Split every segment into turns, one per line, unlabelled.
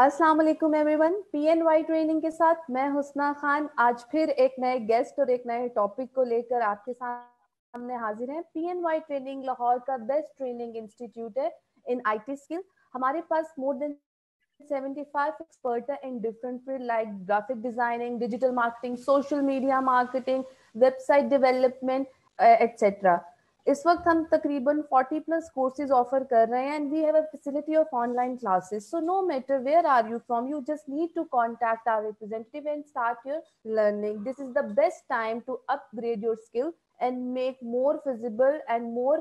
अस्सलाम वालेकुम everyone. पीएनवाई training के साथ मैं हुस्ना खान आज फिर एक नए गेस्ट और एक नए टॉपिक को लेकर आपके सामने हाजिर हैं। पीएनवाई ट्रेनिंग लाहौर का बेस्ट ट्रेनिंग इंस्टीट्यूट है इन आईटी स्किल। हमारे पास more than 75 experts in different fields like graphic designing, digital marketing, social media marketing, website development, etc. इस वक्त हम तकरीबन 40 प्लस कोर्सेज ऑफर कर रहे हैं and we have a facility of online classes. So no matter where are you from, you just need to contact our representative and start your learning. This is the best time to upgrade your skill and make more visible and more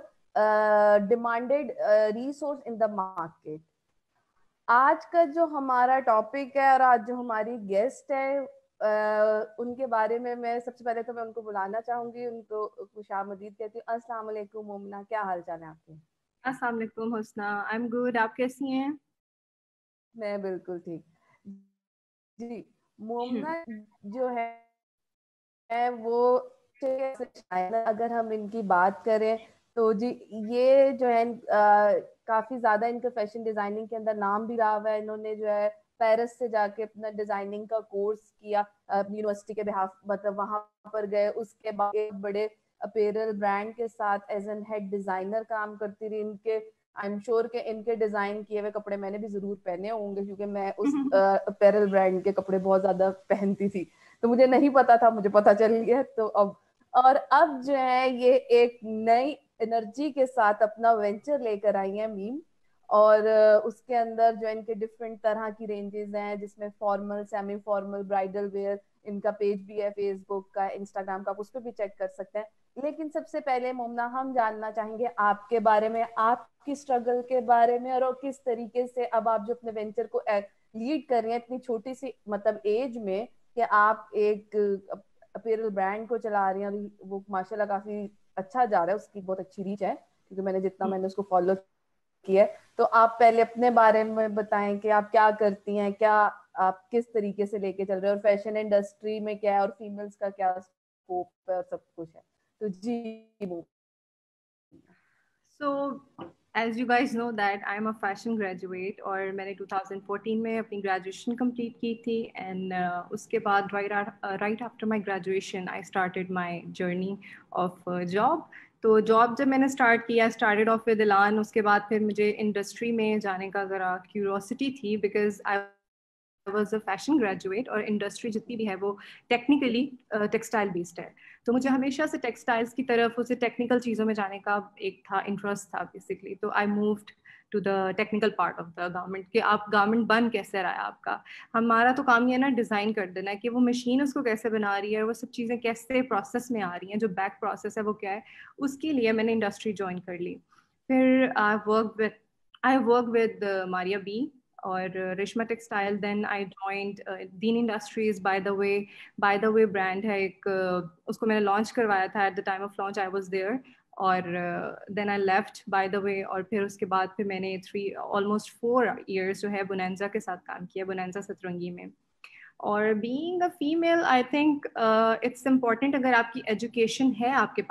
demanded resource in the market. आज का जो हमारा topic है और आज जो हमारी guest है उनके बारे में मैं सबसे पहले तो मैं उनको बुलाना चाहूंगी, उनको खुशामदीद कहती हूँ। अस्सलाम वालेकुम मोमना, क्या हाल चाल है आपके?
अस्सलाम वालेकुम हुस्ना, आई एम गुड। आप कैसी हैं?
मैं बिल्कुल ठीक जी। मोमना जो है वो अगर हम इनकी बात करें तो जी ये जो है काफी ज्यादा इनका फैशन डिजाइनिंग के अंदर नाम भी रहा हुआ है। इन्होंने जो है पेरिस से जाके अपना डिजाइनिंग का कोर्स किया यूनिवर्सिटी के बिहाफ, मतलब वहां पर गए। उसके बाद एक बड़े अपीयरल ब्रांड के साथ एज एन हेड डिजाइनर काम करती रही। इनके आई एम श्योर के इनके डिजाइन किए हुए कपड़े मैंने भी जरूर पहने होंगे क्योंकि मैं उस अपीयरल ब्रांड के कपड़े बहुत ज्यादा पहनती थी, तो मुझे नहीं पता था, मुझे पता चल गया। तो अब जो है ये एक नई एनर्जी के साथ अपना वेंचर लेकर आई है मीम, और उसके अंदर जो इनके डिफरेंट तरह की रेंजेस हैं जिसमें formal, semi formal, bridal where. इनका पेज भी है फेसबुक का, इंस्टाग्राम का, उस पर भी चेक कर सकते हैं। लेकिन सबसे पहले मोमना हम जानना चाहेंगे आपके बारे में, आपकी स्ट्रगल के बारे में, और किस तरीके से अब आप जो अपने वेंचर को लीड कर रही हैं इतनी छोटी सी मतलब एज में, कि आप एक अपीयरल ब्रांड को चला रही हैं और वो माशाल्लाह काफी अच्छा जा रहा है, उसकी बहुत अच्छी रीच है क्योंकि मैंने उसको फॉलो किया है। तो आप पहले अपने बारे में बताएं कि आप क्या करती हैं, क्या आप किस तरीके से लेके चल रहे हैं, और फैशन इंडस्ट्री में क्या है और फीमेल्स का क्या स्कोप है और सब कुछ है। तो जी वो
so as you guys know that I am a fashion graduate और मैंने 2014 में अपनी ग्रेजुएशन कंप्लीट की थी एंड उसके बाद right after my graduation I started my journey of job. तो जॉब जब मैंने स्टार्ट किया, स्टार्टेड ऑफ विद एलान। उसके बाद फिर मुझे इंडस्ट्री में जाने का ज़रा क्यूरोसिटी थी because I was a fashion graduate और इंडस्ट्री जितनी भी है वो टेक्निकली टेक्सटाइल बेस्ड है। तो मुझे हमेशा से टेक्सटाइल्स की तरफ, उसे टेक्निकल चीज़ों में जाने का एक था इंटरेस्ट था बेसिकली। तो I moved to the technical part of the garment कि आप गारमेंट बन कैसे रहा है आपका। हमारा तो काम ये ना डिज़ाइन कर देना है कि वो मशीन उसको कैसे बना रही है, वो सब चीज़ें कैसे प्रोसेस में आ रही हैं, जो बैक प्रोसेस है वो क्या है। उसके लिए मैंने इंडस्ट्री ज्वाइन कर ली। फिर I work with Maria B और Reshma textile. Then I joined Deen industries. By the way brand है एक, उसको मैंने लॉन्च करवाया था। At the time of launch I was there और then I left by the way. और फिर उसके बाद फिर मैंने ऑलमोस्ट 4 years जो है बोनेंजा के साथ काम किया, बोनेंजा सतरंगी में। और being a female I think it's important, अगर आपकी एजुकेशन है आपके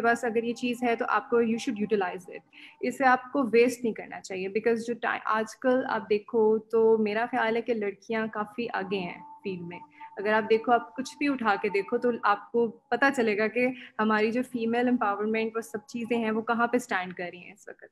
पास अगर ये चीज़ है तो आपको यू शुड यूटिलाइज इट। इसे आपको वेस्ट नहीं करना चाहिए बिकॉज जो टाइम आजकल आप देखो तो मेरा ख्याल है कि लड़कियां काफ़ी आगे हैं फील्ड में। अगर आप देखो, आप कुछ भी उठा के देखो तो आपको पता चलेगा कि हमारी जो फीमेल एम्पावरमेंट वो सब चीज़ें हैं वो कहाँ पे स्टैंड कर रही हैं इस वक्त।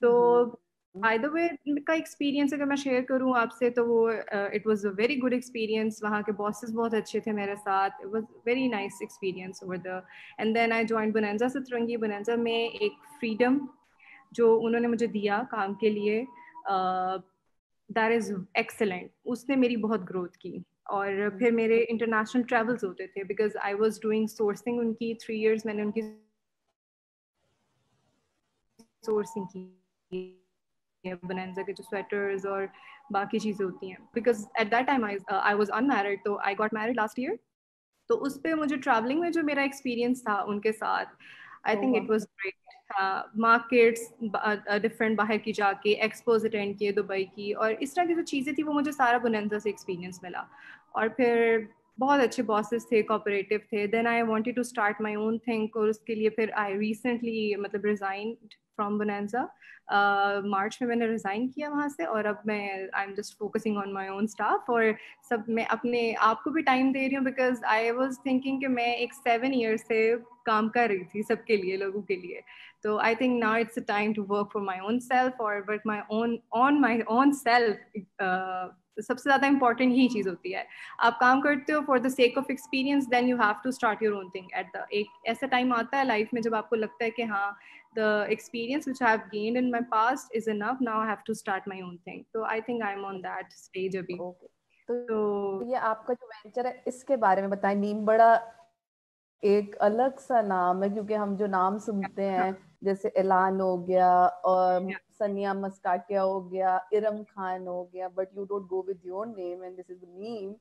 तो बाय द वे का एक्सपीरियंस अगर मैं शेयर करूँ आपसे तो वो it was a very good experience. वहाँ के बॉसेस बहुत अच्छे थे मेरे साथ। It was very nice experience over the. And then I join Bonanza Satrangi. Bonanza में एक फ्रीडम जो उन्होंने मुझे दिया काम के लिए, दैट इज़ एक्सेलेंट। उसने मेरी बहुत ग्रोथ की। और फिर मेरे इंटरनेशनल ट्रैवल्स होते थे because I was doing sourcing. उनकी 3 years मैंने उनकी सोर्सिंग की, बोनेंजा के जो स्वेटर्स और बाकी चीज़ें होती हैं। Because at that time I was unmarried, तो I got married last year. तो उस पर मुझे ट्रैवलिंग में जो मेरा एक्सपीरियंस था उनके साथ, आई think it was great. Markets different बाहर की जाके, एक्सपोज अटेंड किए दुबई की, और इस तरह की जो चीज़ें थी वो मुझे सारा बोनेंजा से एक्सपीरियंस मिला। और फिर बहुत अच्छे बॉसेस थे, कोऑपरेटिव थे। Then I wanted to start my own thing और उसके लिए फिर आई रिसेंटली मतलब रिजाइन्ड फ्रॉम बोनांजा। मार्च में मैंने रिज़ाइन किया वहाँ से, और अब मैं I am just focusing on my own staff, और सब मैं अपने आप को भी टाइम दे रही हूँ, बिकॉज आई वॉज थिंकिंग कि मैं एक 7 ईयर से काम कर रही थी सबके लिए, लोगों के लिए। तो I think now it's a time to work for my own self, और work my own on my own self. सबसे ज़्यादा इंपॉर्टेंट यही चीज़ होती है। आप काम करते हो for the sake of experience, then you have to start your own thing. At the एक ऐसा टाइम आता है लाइफ में जब आपको लगता है कि हाँ, the experience which I have gained in my past is enough. Now I have to start my own thing. So I think I'm on that stage abhi.
Okay, तो
So
ये आपका जो वेंचर है इसके बारे में बताएं। नीम बड़ा एक अलग सा नाम है, क्योंकि हम जो नाम सुनते हैं जैसे ऐलान हो गया और सनिया मस्काटिया हो गया, इरम खान हो गया, but you don't go with your name and this is Neem.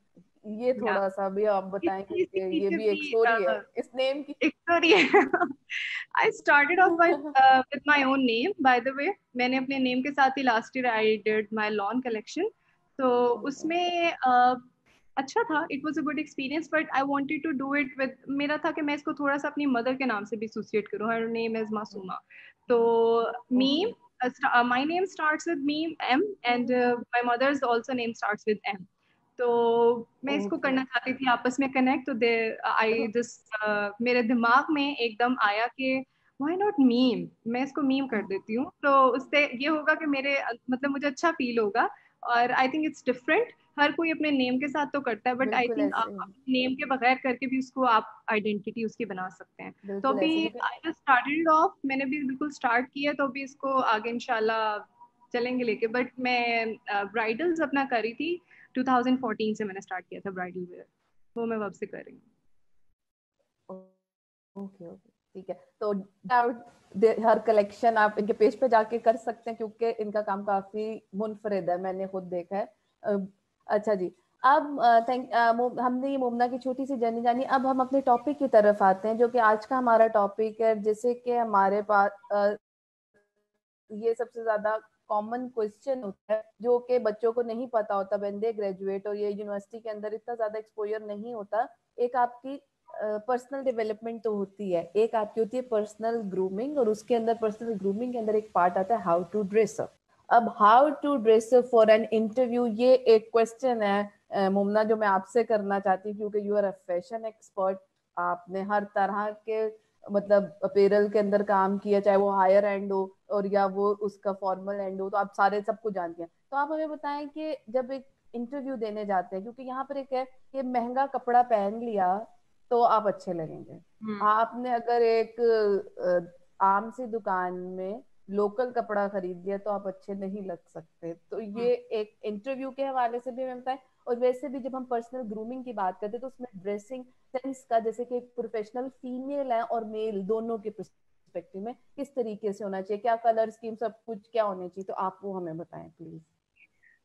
ये
yeah,
थोड़ा सा भी आप बताएं,
इसके
क्योंकि ये
पीछे
भी एक
भी
स्टोरी है इस नेम की।
एक story है। I started off with my own name, by the way. मैंने अपने नेम के साथ ही last year I did my lawn collection. तो उसमें अच्छा था, it was a good experience, but I wanted to do it with, मेरा था कि मैं इसको थोड़ा सा अपनी मदर के नाम से भी एसोसिएट करूँ। Her name is Masuma. तो meme, my name starts with me, M, and my mother's also name starts with M. तो मैं इसको
ओके,
करना चाहती थी आपस में कनेक्ट। तो दे आई जस्ट मेरे दिमाग में एकदम आया कि व्हाई नॉट मीम, मैं इसको मीम कर देती हूँ, तो उससे ये होगा कि मेरे मतलब मुझे अच्छा फील होगा। और आई थिंक इट्स डिफरेंट। हर कोई अपने नेम के साथ तो करता है, बट आई
बिल्कुल
थिंक
ऐसे
आप
ही,
अपने नेम के बगैर करके भी उसको आप आइडेंटिटी उसकी बना सकते हैं। तो
बिल्कुल
अभी
ऐसे, क्योंकि
आई जस्ट स्टार्टेड ऑफ, मैंने भी बिल्कुल स्टार्ट किया, तो अभी इसको आगे इंशाल्लाह चलेंगे लेके। बट मैं ब्राइडल्स अपना करी थी 2014 से, मैंने स्टार्ट किया था ब्राइडल वेयर, वो मैं अब से कर रही हूँ।
ओके ओके ठीक है। तो हर कलेक्शन आप इनके पेज पे जाके कर सकते हैं, क्योंकि इनका काम काफी मुनफरिद है, मैंने खुद देखा है। अच्छा जी, अब हमने ये मोमना की छोटी सी जर्नी जानी। अब हम अपने टॉपिक की तरफ आते हैं, जो कि आज का हमारा टॉपिक है, जैसे कि हमारे पास ये सबसे ज्यादा कॉमन क्वेश्चन होता है जो कि बच्चों को नहीं पता होता व्हेन दे ग्रेजुएट, और ये यूनिवर्सिटी के अंदर इतना ज्यादा एक्सपोजर नहीं होता। एक आपकी पर्सनल डेवलपमेंट तो होती है, एक आपकी होती है पर्सनल ग्रूमिंग, और उसके अंदर पर्सनल ग्रूमिंग के अंदर एक पार्ट आता है हाउ टू ड्रेस अप। अब how to dress up for an interview, ये एक क्वेश्चन है मुमना, जो मैं आपसे करना चाहती हूँ, क्योंकि you are a fashion expert. आपने हर तरह के मतलब अपेरल के अंदर काम किया, चाहे वो हायर एंड हो और या वो उसका फॉर्मल एंड हो, तो आप सारे सबको जानते हैं। तो आप हमें बताएं कि जब एक इंटरव्यू देने जाते हैं, क्योंकि यहाँ पर एक है कि महंगा कपड़ा पहन लिया तो आप अच्छे लगेंगे, आपने अगर एक आम सी दुकान में लोकल कपड़ा खरीद लिया तो आप अच्छे नहीं लग सकते। तो ये एक इंटरव्यू के हवाले से भी हमें बताएं। और वैसे भी जब हम पर्सनल ग्रूमिंग की बात करते हैं तो उसमें ड्रेसिंग सेंस का, जैसे कि एक प्रोफेशनल फीमेल है और मेल दोनों के पर्सपेक्टिव में किस तरीके से होना चाहिए, क्या कलर स्कीम सब कुछ क्या होने चाहिए, तो आप वो हमें बताएं please.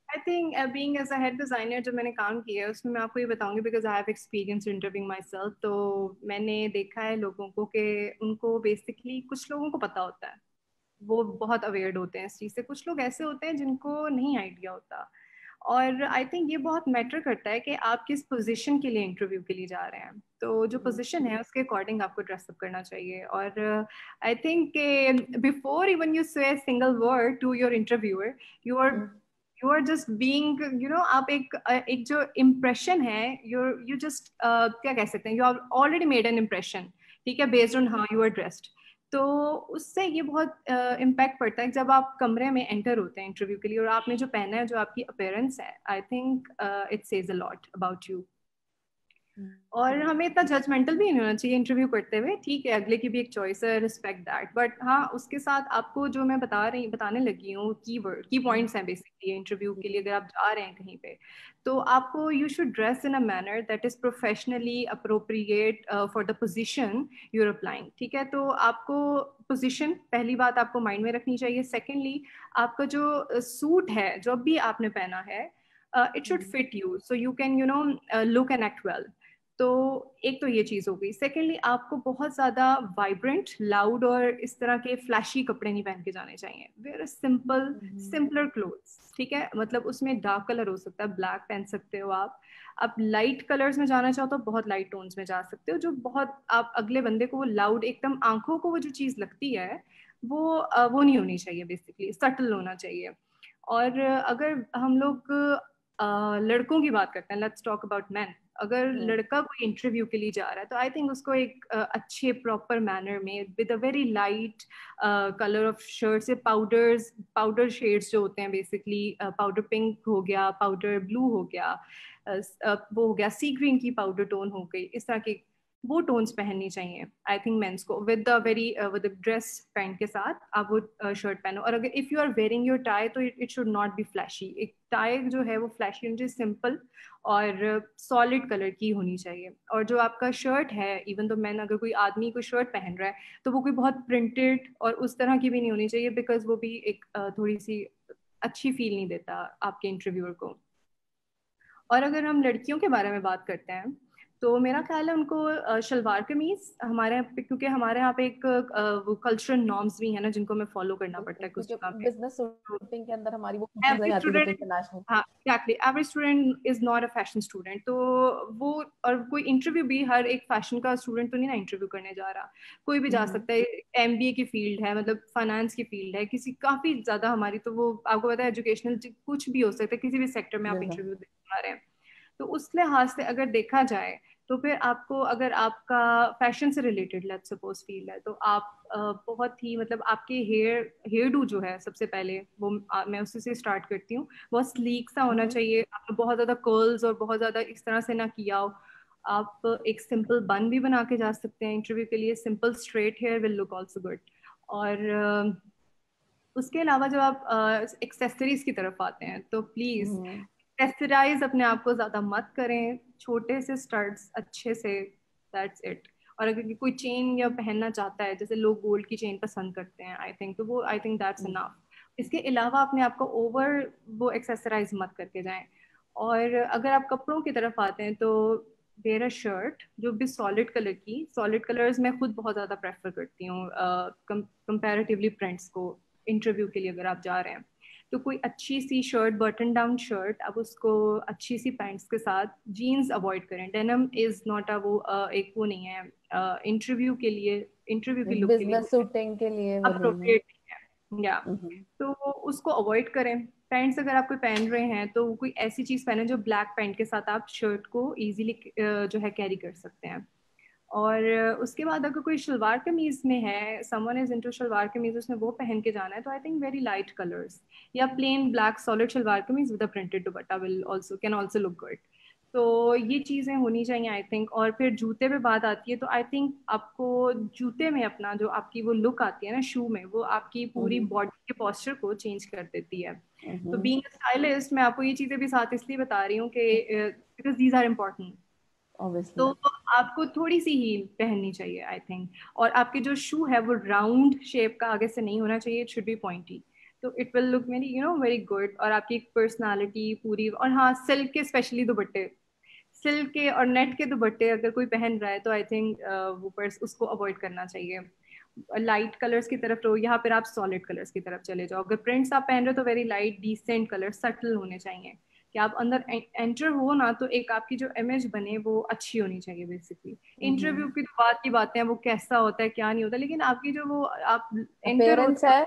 I think being as a head designer जो मैंने काम किया है उसमें मैं आपको ये बताऊंगी, because I have experience interviewing my self. तो मैंने देखा है लोगों को कि उनको बेसिकली, कुछ लोगों को पता होता है, वो बहुत अवेयर्ड होते हैं इस चीज़ से, कुछ लोग ऐसे होते हैं जिनको नहीं आइडिया होता। और आई थिंक ये बहुत मैटर करता है कि आप किस पोजीशन के लिए इंटरव्यू के लिए जा रहे हैं। तो जो पोजीशन है उसके अकॉर्डिंग आपको ड्रेसअप करना चाहिए। और I think before even you say single word to your interviewer, you are you are just being you know, आप एक जो इम्प्रेशन है, यू जस्ट क्या कह सकते हैं, you are already made an impression, ठीक है, based on how you are dressed. तो उससे ये बहुत इम्पैक्ट पड़ता है जब आप कमरे में एंटर होते हैं इंटरव्यू के लिए, और आपने जो पहना है, जो आपकी अपीयरेंस है, I think it says a lot about you. और हमें इतना जजमेंटल भी नहीं होना चाहिए इंटरव्यू करते हुए, ठीक है, अगले की भी एक चॉइस है, रिस्पेक्ट दैट, बट हाँ, उसके साथ आपको जो मैं बताने लगी हूँ, की पॉइंट्स हैं बेसिकली इंटरव्यू के लिए। अगर आप जा रहे हैं कहीं पे, तो आपको you should dress in a manner that is professionally appropriate for the position you are applying, ठीक है। तो आपको पोजिशन पहली बात आपको माइंड में रखनी चाहिए। सेकेंडली, आपका जो सूट है जो भी आपने पहना है, it should fit you, so you can you know look and act well. तो एक तो ये चीज हो गई। सेकेंडली, आपको बहुत ज्यादा वाइब्रेंट, लाउड और इस तरह के फ्लैशी कपड़े नहीं पहन के जाने चाहिए। वेयर सिंपल, सिंपलर क्लोथ्स, ठीक है। मतलब उसमें डार्क कलर हो सकता है, ब्लैक पहन सकते हो आप लाइट कलर्स में जाना चाहो तो बहुत लाइट टोन्स में जा सकते हो, जो बहुत आप अगले बंदे को वो लाउड, एकदम आंखों को वो जो चीज लगती है वो नहीं होनी चाहिए, बेसिकली सटल होना चाहिए। और अगर हम लोग लड़कों की बात करते हैं, लेट्स टॉक अबाउट मैन। अगर लड़का कोई इंटरव्यू के लिए जा रहा है तो आई थिंक उसको एक अच्छे प्रॉपर मैनर में with a very light colour of shirt से पाउडर शेड्स जो होते हैं, बेसिकली पाउडर पिंक हो गया, पाउडर ब्लू हो गया, वो हो गया सी ग्रीन की पाउडर टोन हो गई, इस तरह की वो टोन्स पहननी चाहिए आई थिंक मेंस को, विद ड्रेस पैंट के साथ आप वो शर्ट पहनो। और अगर if you are wearing your tie तो it should not be flashy. एक टाई जो है वो फ्लैशी होनी चाहिए, सिंपल और सॉलिड कलर की होनी चाहिए। और जो आपका शर्ट है, इवन तो मैन अगर कोई आदमी कोई शर्ट पहन रहा है तो वो कोई बहुत प्रिंटेड और उस तरह की भी नहीं होनी चाहिए, बिकॉज वो भी एक थोड़ी सी अच्छी फील नहीं देता आपके इंटरव्यूअर को। और अगर हम लड़कियों के बारे में बात करते हैं तो मेरा ख्याल है उनको शलवार कमीज, हमारे यहाँ पे, क्योंकि हमारे यहाँ पे एक वो कल्चरल नॉर्म्स भी है ना जिनको हमें फॉलो करना पड़ता है कुछ
क्योंकि
जगह पे।
बिजनेस शूटिंग के अंदर हमारी वो चीजें नहीं
एवरी
आती जैसे
स्टूडेंट,
इंटरनेशनल।
हाँ exactly, every student is not a fashion student. तो वो, और कोई इंटरव्यू भी हर एक फैशन का स्टूडेंट तो नहीं ना इंटरव्यू करने जा रहा, कोई भी जा सकता है। एमबीए की फील्ड है, मतलब फाइनेंस की फील्ड है, किसी काफी ज्यादा हमारी, तो वो आपको पता है एजुकेशनल कुछ भी हो सकता है, किसी भी सेक्टर में आप
बिल्कुल।
इंटरव्यू देने जा रहे हैं। तो उस लिहाज से अगर देखा जाए तो फिर आपको, अगर आपका फैशन से रिलेटेड लेट्स सपोज फील्ड है, तो आप बहुत ही, मतलब आपके हेयर डू जो है, सबसे पहले वो मैं उसी से स्टार्ट करती हूँ। बहुत स्लीक सा होना चाहिए, आपने बहुत ज्यादा कर्ल्स और बहुत ज्यादा इस तरह से ना किया हो। आप एक सिंपल बन भी बना के जा सकते हैं इंटरव्यू के लिए, simple straight hair will look also good. और उसके अलावा जब आप एक्सेसरीज की तरफ आते हैं तो प्लीज एक्सेसराइज अपने आप को ज्यादा मत करें, छोटे से स्टड्स अच्छे से, दैट्स इट। और अगर कोई चेन या पहनना चाहता है, जैसे लोग गोल्ड की चेन पसंद करते हैं आई थिंक, तो वो आई थिंक दैट्स इनफ। इसके अलावा अपने आप को ओवर वो एक्सेसराइज मत करके जाएं। और अगर आप कपड़ों की तरफ आते हैं तो वेयर अ शर्ट जो भी सॉलिड कलर की, सॉलिड कलर्स मैं खुद बहुत ज़्यादा प्रेफर करती हूँ कंपैरेटिवली प्रिंट्स को। इंटरव्यू के लिए अगर आप जा रहे हैं तो कोई अच्छी सी शर्ट, बटन डाउन शर्ट, अब उसको अच्छी सी पैंट्स के साथ, जीन्स अवॉइड करें। डेनिम इज नॉट अ वो एक वो नहीं है इंटरव्यू के लिए, इंटरव्यू की लुक के लिए
बिजनेस शूटिंग के लिए वो नहीं है।
अप्रोप्रिएट नहीं है, या तो उसको अवॉइड करें। पैंट्स अगर आप कोई पहन रहे हैं तो कोई ऐसी चीज पहने जो ब्लैक पैंट के साथ आप शर्ट को इजीली जो है कैरी कर सकते हैं। और उसके बाद अगर कोई शलवार कमीज में है, समवन इज इनटू शलवार कमीज, उसने वो पहन के जाना है, तो I think very light colours या प्लेन ब्लैक सॉलिड शलवार कमीज with a printed dupatta will also can also look good. तो ये चीजें होनी चाहिए आई थिंक। और फिर जूते पे बात आती है तो आई थिंक आपको जूते में अपना जो आपकी वो लुक आती है ना शू में, वो आपकी पूरी बॉडी के पोस्चर को चेंज कर देती है। तो बीइंग अ स्टाइलिस्ट मैं आपको ये चीजें भी साथ इसलिए बता रही हूँ कि because these are important.
Obviously.
तो आपको थोड़ी सी हील पहननी चाहिए आई थिंक। और आपके जो शू है वो राउंड शेप का आगे से नहीं होना चाहिए, इट शुड बी पॉइंटी। तो it will look very very good. और आपकी पर्सनालिटी पूरी, और हाँ सिल्क के स्पेशली दुपट्टे, सिल्क के और नेट के दुपट्टे अगर कोई पहन रहा है तो आई थिंक वो पर्स उसको अवॉइड करना चाहिए। लाइट कलर्स की तरफ रहो, यहाँ पर आप सॉलिड कलर्स की तरफ चले जाओ। अगर प्रिंट्स आप पहन रहे हो तो very light decent colour, subtle होने चाहिए कि आप अंदर एंटर हो ना तो एक आपकी जो इमेज बने वो अच्छी होनी चाहिए बेसिकली। इंटरव्यू की तो बात की बातें हैं, वो कैसा होता है क्या नहीं होता, लेकिन आपकी जो वो आप एंटर
अपेयरेंस
होते
है,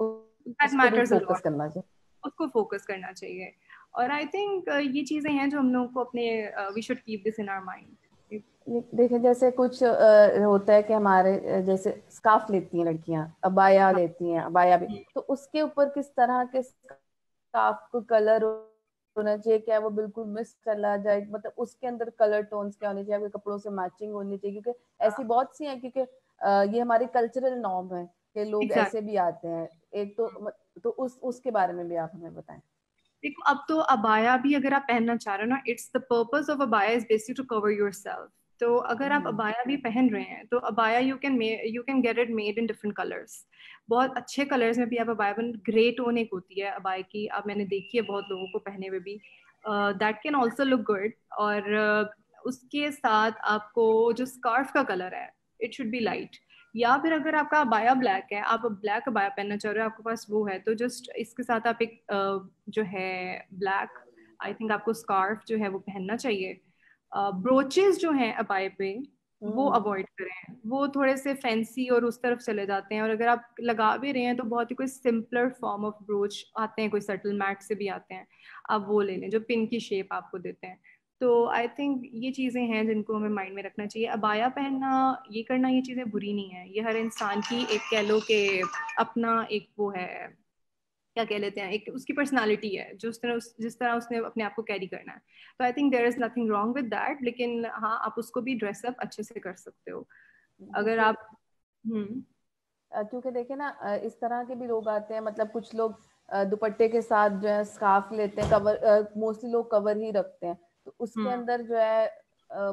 हो दैट
उस पर भी
मैटर्स अ
फोकस
लॉट,
करना चाहिए।
उसको फोकस करना चाहिए। और आई थिंक ये चीजें हैं जो हम लोगों को अपने, we should keep this in our mind.
देखिए जैसे कुछ होता है कि हमारे जैसे स्कार्फ लेती हैं लड़कियां, अबाया लेती हैं, अबाया भी, तो उसके ऊपर किस तरह के स्कार्फ को कलर होना चाहिए, क्या वो बिल्कुल मिस चला जाए, मतलब उसके अंदर कलर टोन्स क्या होने चाहिए, कपड़ों से मैचिंग होनी चाहिए, क्योंकि ऐसी बहुत सी हैं, क्योंकि ये हमारी कल्चरल नॉर्म है कि लोग ऐसे
एग्जैक्ट।
भी आते हैं। एक तो उसके बारे में भी आप हमें बताएं।
देखो अब तो अबाया भी अगर आप पहनना चाह रहे हो ना, इट्स द पर्पस ऑफ अबाया is basic to cover yourself. तो अगर आप अबाया भी पहन रहे हैं तो अबाया you can get it made in different colours, बहुत अच्छे कलर्स में भी आप अबाया बन। ग्रे टोन एक होती है अबाया की, अब मैंने देखी है बहुत लोगों को पहने हुए भी, that can also look good. और उसके साथ आपको जो स्कार्फ का कलर है इट शुड बी लाइट। या फिर अगर आपका अबाया ब्लैक है, आप ब्लैक अबाया पहनना चाह रहे हो, आपके पास वो है, तो जस्ट इसके साथ आप एक जो है ब्लैक, आई थिंक आपको स्कार्फ जो है वो पहनना चाहिए। ब्रोचेस जो हैं अबाए पे वो अवॉइड करें, वो थोड़े से फैंसी और उस तरफ चले जाते हैं। और अगर आप लगा भी रहे हैं तो बहुत ही कोई सिंपलर फॉर्म ऑफ ब्रोच आते हैं, कोई सटल मैट से भी आते हैं, आप वो ले लें जो पिन की शेप आपको देते हैं। तो आई थिंक ये चीज़ें हैं जिनको हमें माइंड में रखना चाहिए। अबाया पहनना, ये करना, ये चीज़ें बुरी नहीं है, ये हर इंसान की एक कह लो कि अपना एक वो है, क्या कह लेते हैं, एक उसकी पर्सनालिटी है जो जिस तरह उसने अपने आप को कैरी करना है। तो I think there is nothing wrong with that, लेकिन हाँ आप उसको भी ड्रेसअप अच्छे से कर सकते हो अगर
क्योंकि
आप। हम्म।
क्योंकि देखिए ना, इस तरह के भी लोग आते हैं, मतलब कुछ लोग दुपट्टे के साथ जो है स्कार्फ लेते हैं, कवर, मोस्टली लोग कवर ही रखते हैं, तो उसके
हम्म।
अंदर जो है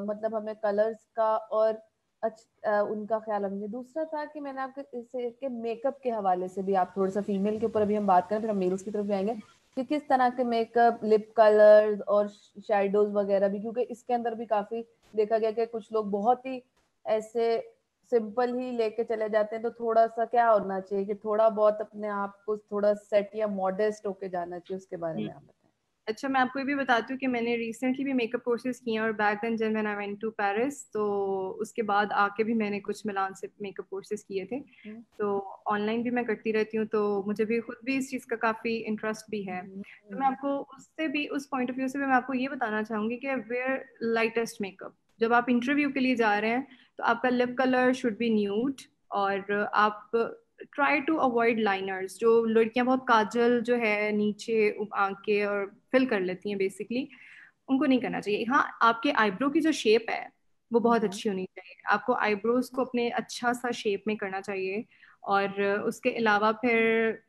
मतलब हमें कलर्स का और उनका ख्याल रखेंगे। दूसरा था कि मैंने आपके इससे के मेकअप के हवाले से भी, आप थोड़ा सा फीमेल के ऊपर अभी हम बात करें, फिर हम मेल्स की तरफ जाएंगे कि किस तरह के मेकअप, लिप कलर्स और शेडोज वगैरह भी, क्योंकि इसके अंदर भी काफी देखा गया कि कुछ लोग बहुत ही ऐसे सिंपल ही लेके चले जाते हैं। तो थोड़ा सा क्या होना चाहिए कि थोड़ा बहुत अपने आप को थोड़ा सेट या मॉडेस्ट होके जाना चाहिए, उसके बारे
हम्म।
में आप बताएं।
अच्छा, मैं आपको ये भी बताती हूँ कि मैंने रिसेंटली भी मेकअप कोर्सेज किए हैं, और बैक देन जब मैंने वेंट टू पेरिस, तो उसके बाद आके भी मैंने कुछ मिलान से मेकअप कोर्सेज किए थे।
हम्म,
तो ऑनलाइन भी मैं करती रहती हूँ, तो मुझे भी खुद भी इस चीज़ का काफ़ी इंटरेस्ट भी है। तो मैं आपको उससे भी, उस पॉइंट ऑफ व्यू से भी मैं आपको ये बताना चाहूँगी कि वेयर लाइटेस्ट मेकअप। जब आप इंटरव्यू के लिए जा रहे हैं तो आपका lip colour should be nude, और आप ट्राई टू अवॉइड लाइनर्स। जो लड़कियां बहुत काजल जो है नीचे आंख के और फिल कर लेती हैं बेसिकली, उनको नहीं करना चाहिए। हाँ, आपके आईब्रो की जो शेप है वो बहुत
हम्म,
अच्छी होनी चाहिए, आपको आईब्रोज को अपने अच्छा सा शेप में करना चाहिए। और उसके अलावा फिर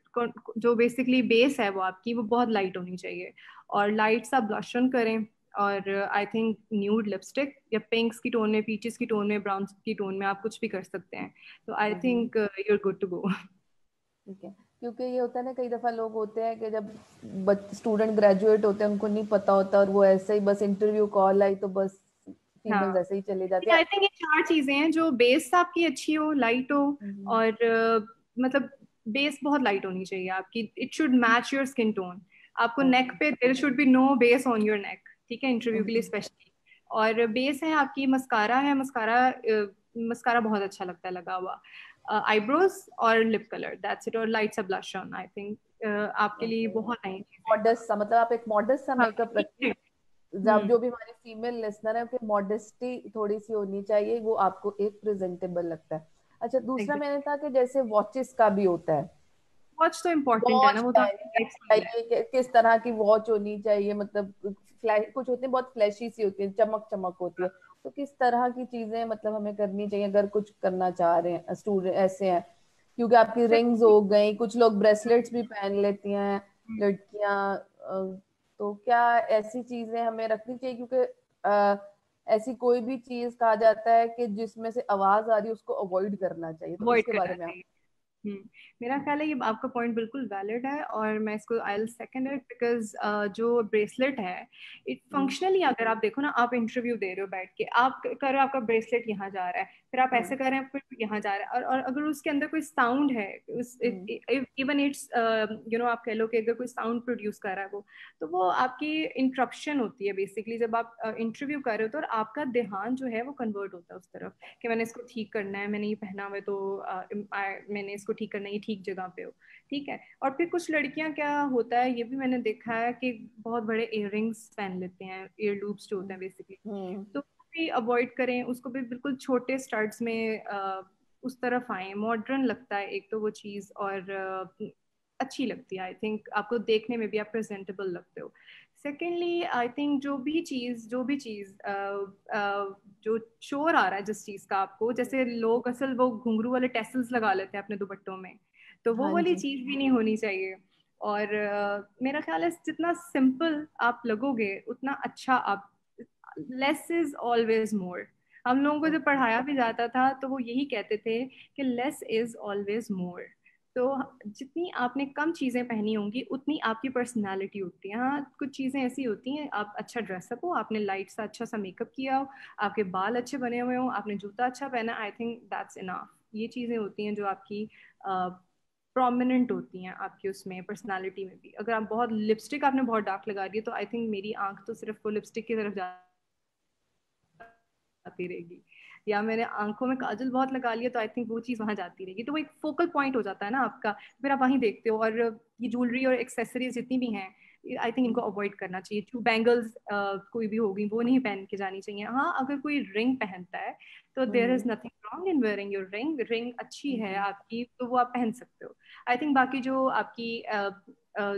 जो बेसिकली बेस है वो आपकी वो बहुत लाइट होनी चाहिए, और लाइट सा ब्लश ऑन करें। और आई थिंक न्यूड लिपस्टिक या पिंक्स की टोन में, पीचेस की टोन में, ब्राउन की टोन में आप कुछ भी कर सकते हैं। तो I
hmm,
think you are good to go.
ठीक है। क्योंकि ये होता है ना, कई दफा लोग होते हैं कि जब स्टूडेंट ग्रेजुएट होते हैं उनको नहीं पता होता, और वो ऐसे ही बस इंटरव्यू कॉल आई तो बस फीमेल्स
हाँ,
ऐसे ही चली जाती है।
आई थिंक ये चार चीजें हैं, जो बेस आपकी अच्छी हो, लाइट हो,
हम्म,
और मतलब बेस बहुत लाइट होनी चाहिए आपकी, it should match your skin tone. आपको नेक
हम्म,
पे there should be no base on your neck, ठीक है, इंटरव्यू के लिए
हम्म,
स्पेशली। और बेस है आपकी, मस्कारा है, मस्कारा मस्कारा बहुत अच्छा लगता है लगा हुआ, आईब्रोज और लिप कलर, दैट्स इट, और लाइट सा ब्लश ऑन, आई थिंक आपके लिए
ओके।
बहुत नई चीजें हैं।
मॉडेस्ट सा, मतलब आप एक मॉडेस्ट सा
हाँ,
मेकअप
ठीक है।
रखिए। जब
हम्म।
जो भी हमारी फीमेल लिसनर है, फिर मॉडेस्टी थोड़ी सी होनी चाहिए, वो आपको एक प्रेजेंटेबल लगता है। अच्छा, दूसरा मैंने था कि जैसे वॉचेस का भी होता है,
वॉच तो इम्पोर्टेंट है ना,
वॉच
वो तो
पहननी
आपकी लाइफ स्टाइल है।
चाहिए कि किस तरह की वॉच होनी चाहिए, मतलब कुछ होती है बहुत फ्लैशी सी होती है, चमक चमक होती है, तो किस तरह की चीजें मतलब हमें करनी चाहिए अगर कुछ करना चाह रहे हैं स्टूडेंट ऐसे हैं। क्योंकि आपकी रिंग्स हो गई, कुछ लोग ब्रेसलेट्स भी पहन लेती हैं लड़कियां, तो क्या ऐसी चीजें हमें रखनी चाहिए? क्योंकि ऐसी कोई भी चीज कहा जाता है कि जिसमें से आवाज आ रही है उसको अवॉइड करना चाहिए, तो
अवॉइड
उसके बारे
करना
में आप।
चाहिए। हम्म। मेरा ख्याल है ये आपका पॉइंट बिल्कुल वैलिड है, और मैं इसको I will second it, because जो ब्रेसलेट है, इट
हम्म,
फंक्शनली अगर आप देखो ना, आप इंटरव्यू दे रहे हो बैठ के, आप कर रहे हो, आपका ब्रेसलेट यहाँ जा रहा है, फिर आप
हम्म,
ऐसे कर रहे हैं, फिर यहाँ जा रहा है, और अगर उसके अंदर कोई साउंड है, उस
हम्म,
इवन इट्स आप कह लो कि अगर कोई साउंड प्रोड्यूस कर रहा है वो, तो वो आपकी इंटरप्शन होती है बेसिकली जब आप इंटरव्यू कर रहे हो, तो और आपका ध्यान जो है वो कन्वर्ट होता है उस तरफ कि मैंने इसको ठीक करना है, मैंने ये पहना हुआ है, तो मैंने इसको ठीक करना है, ये ठीक जगह पे हो, ठीक है। और फिर कुछ लड़कियां क्या होता है, ये भी मैंने देखा है कि बहुत बड़े इयररिंग्स पहन लेते हैं, ईयर लूप्स जो होते हैं बेसिकली,
हम्म,
तो भी अवॉइड करें उसको भी, बिल्कुल छोटे स्टड्स में उस तरफ आए, मॉडर्न लगता है एक तो वो चीज़, और अच्छी लगती है, आई थिंक आपको देखने में भी आप प्रेजेंटेबल लगते हो। सेकेंडली आई थिंक जो भी चीज़ जो शोर आ रहा है जिस चीज़ का आपको, जैसे लोग असल वो घुंघरू वाले टेसल्स लगा लेते हैं अपने दुपट्टों में, तो वो
हाँ
वाली
जी।
चीज़ भी नहीं होनी चाहिए। और मेरा ख्याल है जितना सिंपल आप लगोगे उतना अच्छा आप, लेस इज ऑलवेज मोर। हम लोगों को जब
ओके।
पढ़ाया भी जाता था तो वो यही कहते थे कि लेस इज ऑलवेज मोर। तो जितनी आपने कम चीजें पहनी होंगी उतनी आपकी पर्सनालिटी होती है। हाँ, कुछ चीजें ऐसी होती हैं, आप अच्छा ड्रेसअप हो, आपने लाइट सा अच्छा सा मेकअप किया हो, आपके बाल अच्छे बने हुए हो, आपने जूता अच्छा पहना, आई थिंक दैट्स इनफ। ये चीजें होती हैं जो आपकी प्रोमिनेंट होती हैं आपकी उसमें पर्सनालिटी में भी। अगर आप बहुत लिपस्टिक आपने बहुत डार्क लगा दी है, तो आई थिंक मेरी आंख तो सिर्फ वो लिपस्टिक की तरफ जाती रहेगी। या मैंने आंखों में काजल बहुत लगा लिया, तो आई थिंक वो चीज़ वहाँ जाती रहेगी। तो वो एक फोकल पॉइंट हो जाता है ना आपका, फिर आप वहीं देखते हो। और ये ज्वेलरी और एक्सेसरीज जितनी भी हैं, आई थिंक इनको अवॉइड करना चाहिए। ट्रू बैंगल्स कोई भी होगी वो नहीं पहन के जानी चाहिए। हाँ, अगर कोई रिंग पहनता है तो there is nothing wrong in wearing your ring, ring अच्छी है आपकी तो वो आप पहन सकते हो। आई थिंक बाकी जो आपकी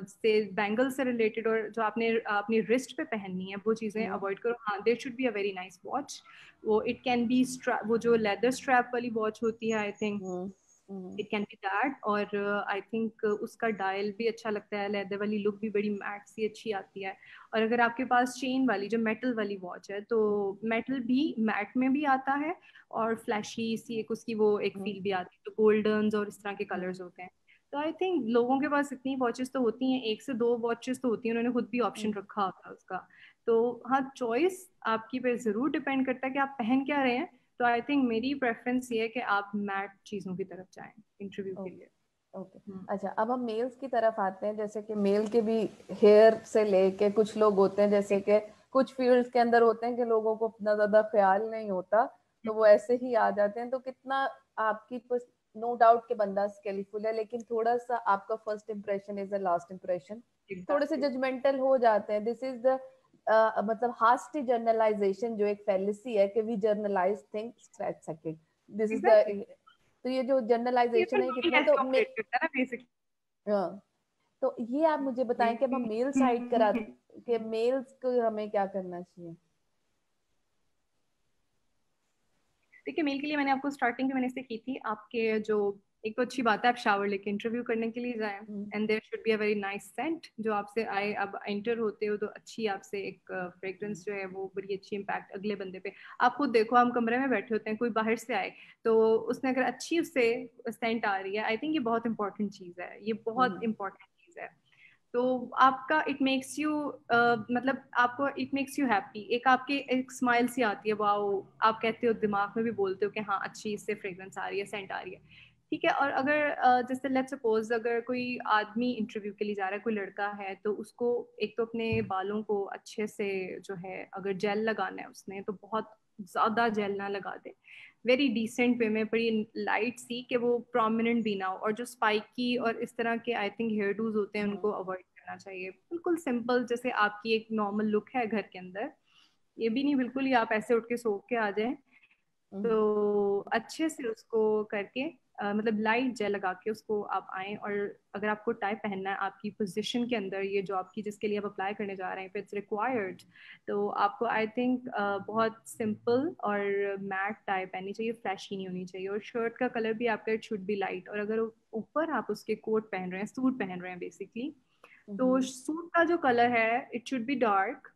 से बैंगल से रिलेटेड और जो आपने अपनी रिस्ट पे पहननी है वो चीज़ें अवॉइड करो। हाँ, there should be a very nice watch. वो इट कैन बी वो जो लेदर स्ट्रैप वाली वॉच होती है, I think it can be that. और आई थिंक उसका डायल भी अच्छा लगता है, लेदर वाली लुक भी बड़ी मैट सी अच्छी आती है। और अगर आपके पास चेन वाली जो मेटल वाली वॉच है, तो मेटल भी मैट में भी आता है और फ्लैशी सी एक उसकी वो एक फील भी आती है, तो गोल्डन और इस तरह के कलर्स होते हैं। तो आई थिंक लोगों के पास इतनी वॉचेस तो होती हैं, 1 से 2 वॉचेस तो होती हैं, उन्होंने खुद भी ऑप्शन रखा होता है उसका। तो हाँ, चॉइस आपकी पे जरूर डिपेंड करता है कि आप पहन क्या रहे हैं। तो आई थिंक मेरी प्रेफरेंस ये है कि आप मैट चीजों की तरफ जाएं इंटरव्यू के लिए।
ओके। अच्छा, अब हम मेल्स की तरफ आते हैं। जैसे कि मेल के भी हेयर से लेके कुछ लोग होते हैं, जैसे कि कुछ फील्ड्स के अंदर होते हैं कि लोगों को इतना ज्यादा ख्याल नहीं होता, तो वो ऐसे ही आ जाते हैं। तो कितना आपकी नो डाउट के बंदा स्किलफुल है, लेकिन थोड़ा सा आपका first impression is the last impression, थोड़े से
एग्जैक्टली।
जजमेंटल हो जाते हैं। दिस इज द मतलब हास्टी जर्नलाइजेशन, जो एक फैलिसी है कि we generalise things at second. This is the,
exactly,
तो ये जो
ये
जनरलाइजेशन
फिर
है
वही
कितना,
ऐसे
तो
ऑपरेट करता है ना बेसिकली।
हाँ, तो ये आप मुझे बताएं कि अब हम मेल साइड करा के मेल्स को हमें क्या करना चाहिए।
देखिए, मेल के लिए मैंने आपको स्टार्टिंग में मैंने इससे की थी आपके जो, एक तो अच्छी बात है आप शावर लेके इंटरव्यू करने के लिए जाएं, and there should be a very nice scent जो आपसे आए। अब एंटर होते हो तो अच्छी आपसे एक फ्रेग्रेंस जो है वो बड़ी अच्छी इम्पैक्ट अगले बंदे पे। आप खुद देखो, हम कमरे में बैठे होते हैं, कोई बाहर से आए तो उसने अगर अच्छी उससे सेंट आ रही है, आई थिंक ये बहुत इंपॉर्टेंट चीज़ है, ये बहुत इंपॉर्टेंट चीज़ है। तो आपका इट मेक्स यू मतलब आपको इट मेक्स यू हैप्पी, एक आपके एक स्माइल सी आती है, वाओ, आप कहते हो, दिमाग में भी बोलते हो कि हाँ अच्छी इससे फ्रेग्रेंस आ रही है, सेंट आ रही है, ठीक है। और अगर जैसे लेट्स सपोज अगर कोई आदमी इंटरव्यू के लिए जा रहा है, कोई लड़का है, तो उसको एक तो अपने बालों को अच्छे से जो है, अगर जेल लगाना है उसने तो बहुत ज्यादा जेल ना लगा दे, वेरी डिसेंट वे में, बड़ी लाइट सी, कि वो प्रोमिनेंट भी ना हो। और जो स्पाइकी और इस तरह के आई थिंक हेयर डूज होते हैं उनको अवॉइड करना चाहिए। बिल्कुल सिंपल, जैसे आपकी एक नॉर्मल लुक है घर के अंदर, ये भी नहीं बिल्कुल ही आप ऐसे उठ के सो के आ जाए। तो अच्छे से उसको करके मतलब लाइट जेल लगा के उसको आप आए। और अगर आपको टाई पहनना है आपकी पोजीशन के अंदर, ये जो आपकी जिसके लिए आप अप्लाई करने जा रहे हैं, इट्स रिक्वायर्ड, तो आपको आई थिंक बहुत सिंपल और मैट टाई पहननी चाहिए, फ्लैशी नहीं होनी चाहिए। और शर्ट का कलर भी आपका इट शुड बी लाइट। और अगर ऊपर आप उसके कोट पहन रहे हैं, सूट पहन रहे हैं बेसिकली, तो सूट का जो कलर है इट शुड बी डार्क,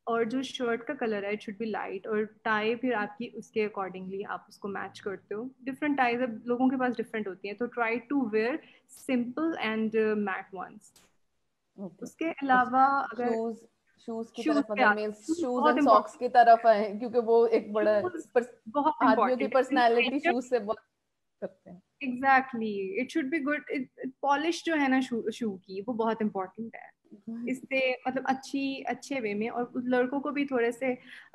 और जो शर्ट का कलर है इट शुड बी लाइट। और टाई फिर आपकी उसके अकॉर्डिंगली आप उसको मैच करते हो। डिफरेंट टाइज अब लोगों के पास डिफरेंट होती हैं, तो try to wear simple and matte ones.
Okay.
उसके अलावा अगर
शूज, शूज की
शूज
तरफ
पे
अगर
आते
मेल
हैं, शूज
शूज
बहुत
एंड सॉक्स
इंपॉर्टेंट।
की तरफ आए, क्योंकि वो एक बड़ा
शूज बहुत
आदमियों की
इंपॉर्टेंट
पर्सनालिटी
है।
शूज से बहुत करते हैं।
Exactly, it should be good. Polish जो है ना शू की, वो बहुत इंपॉर्टेंट है। इससे मतलब अच्छे वे में। और लड़कों को भी थोड़े से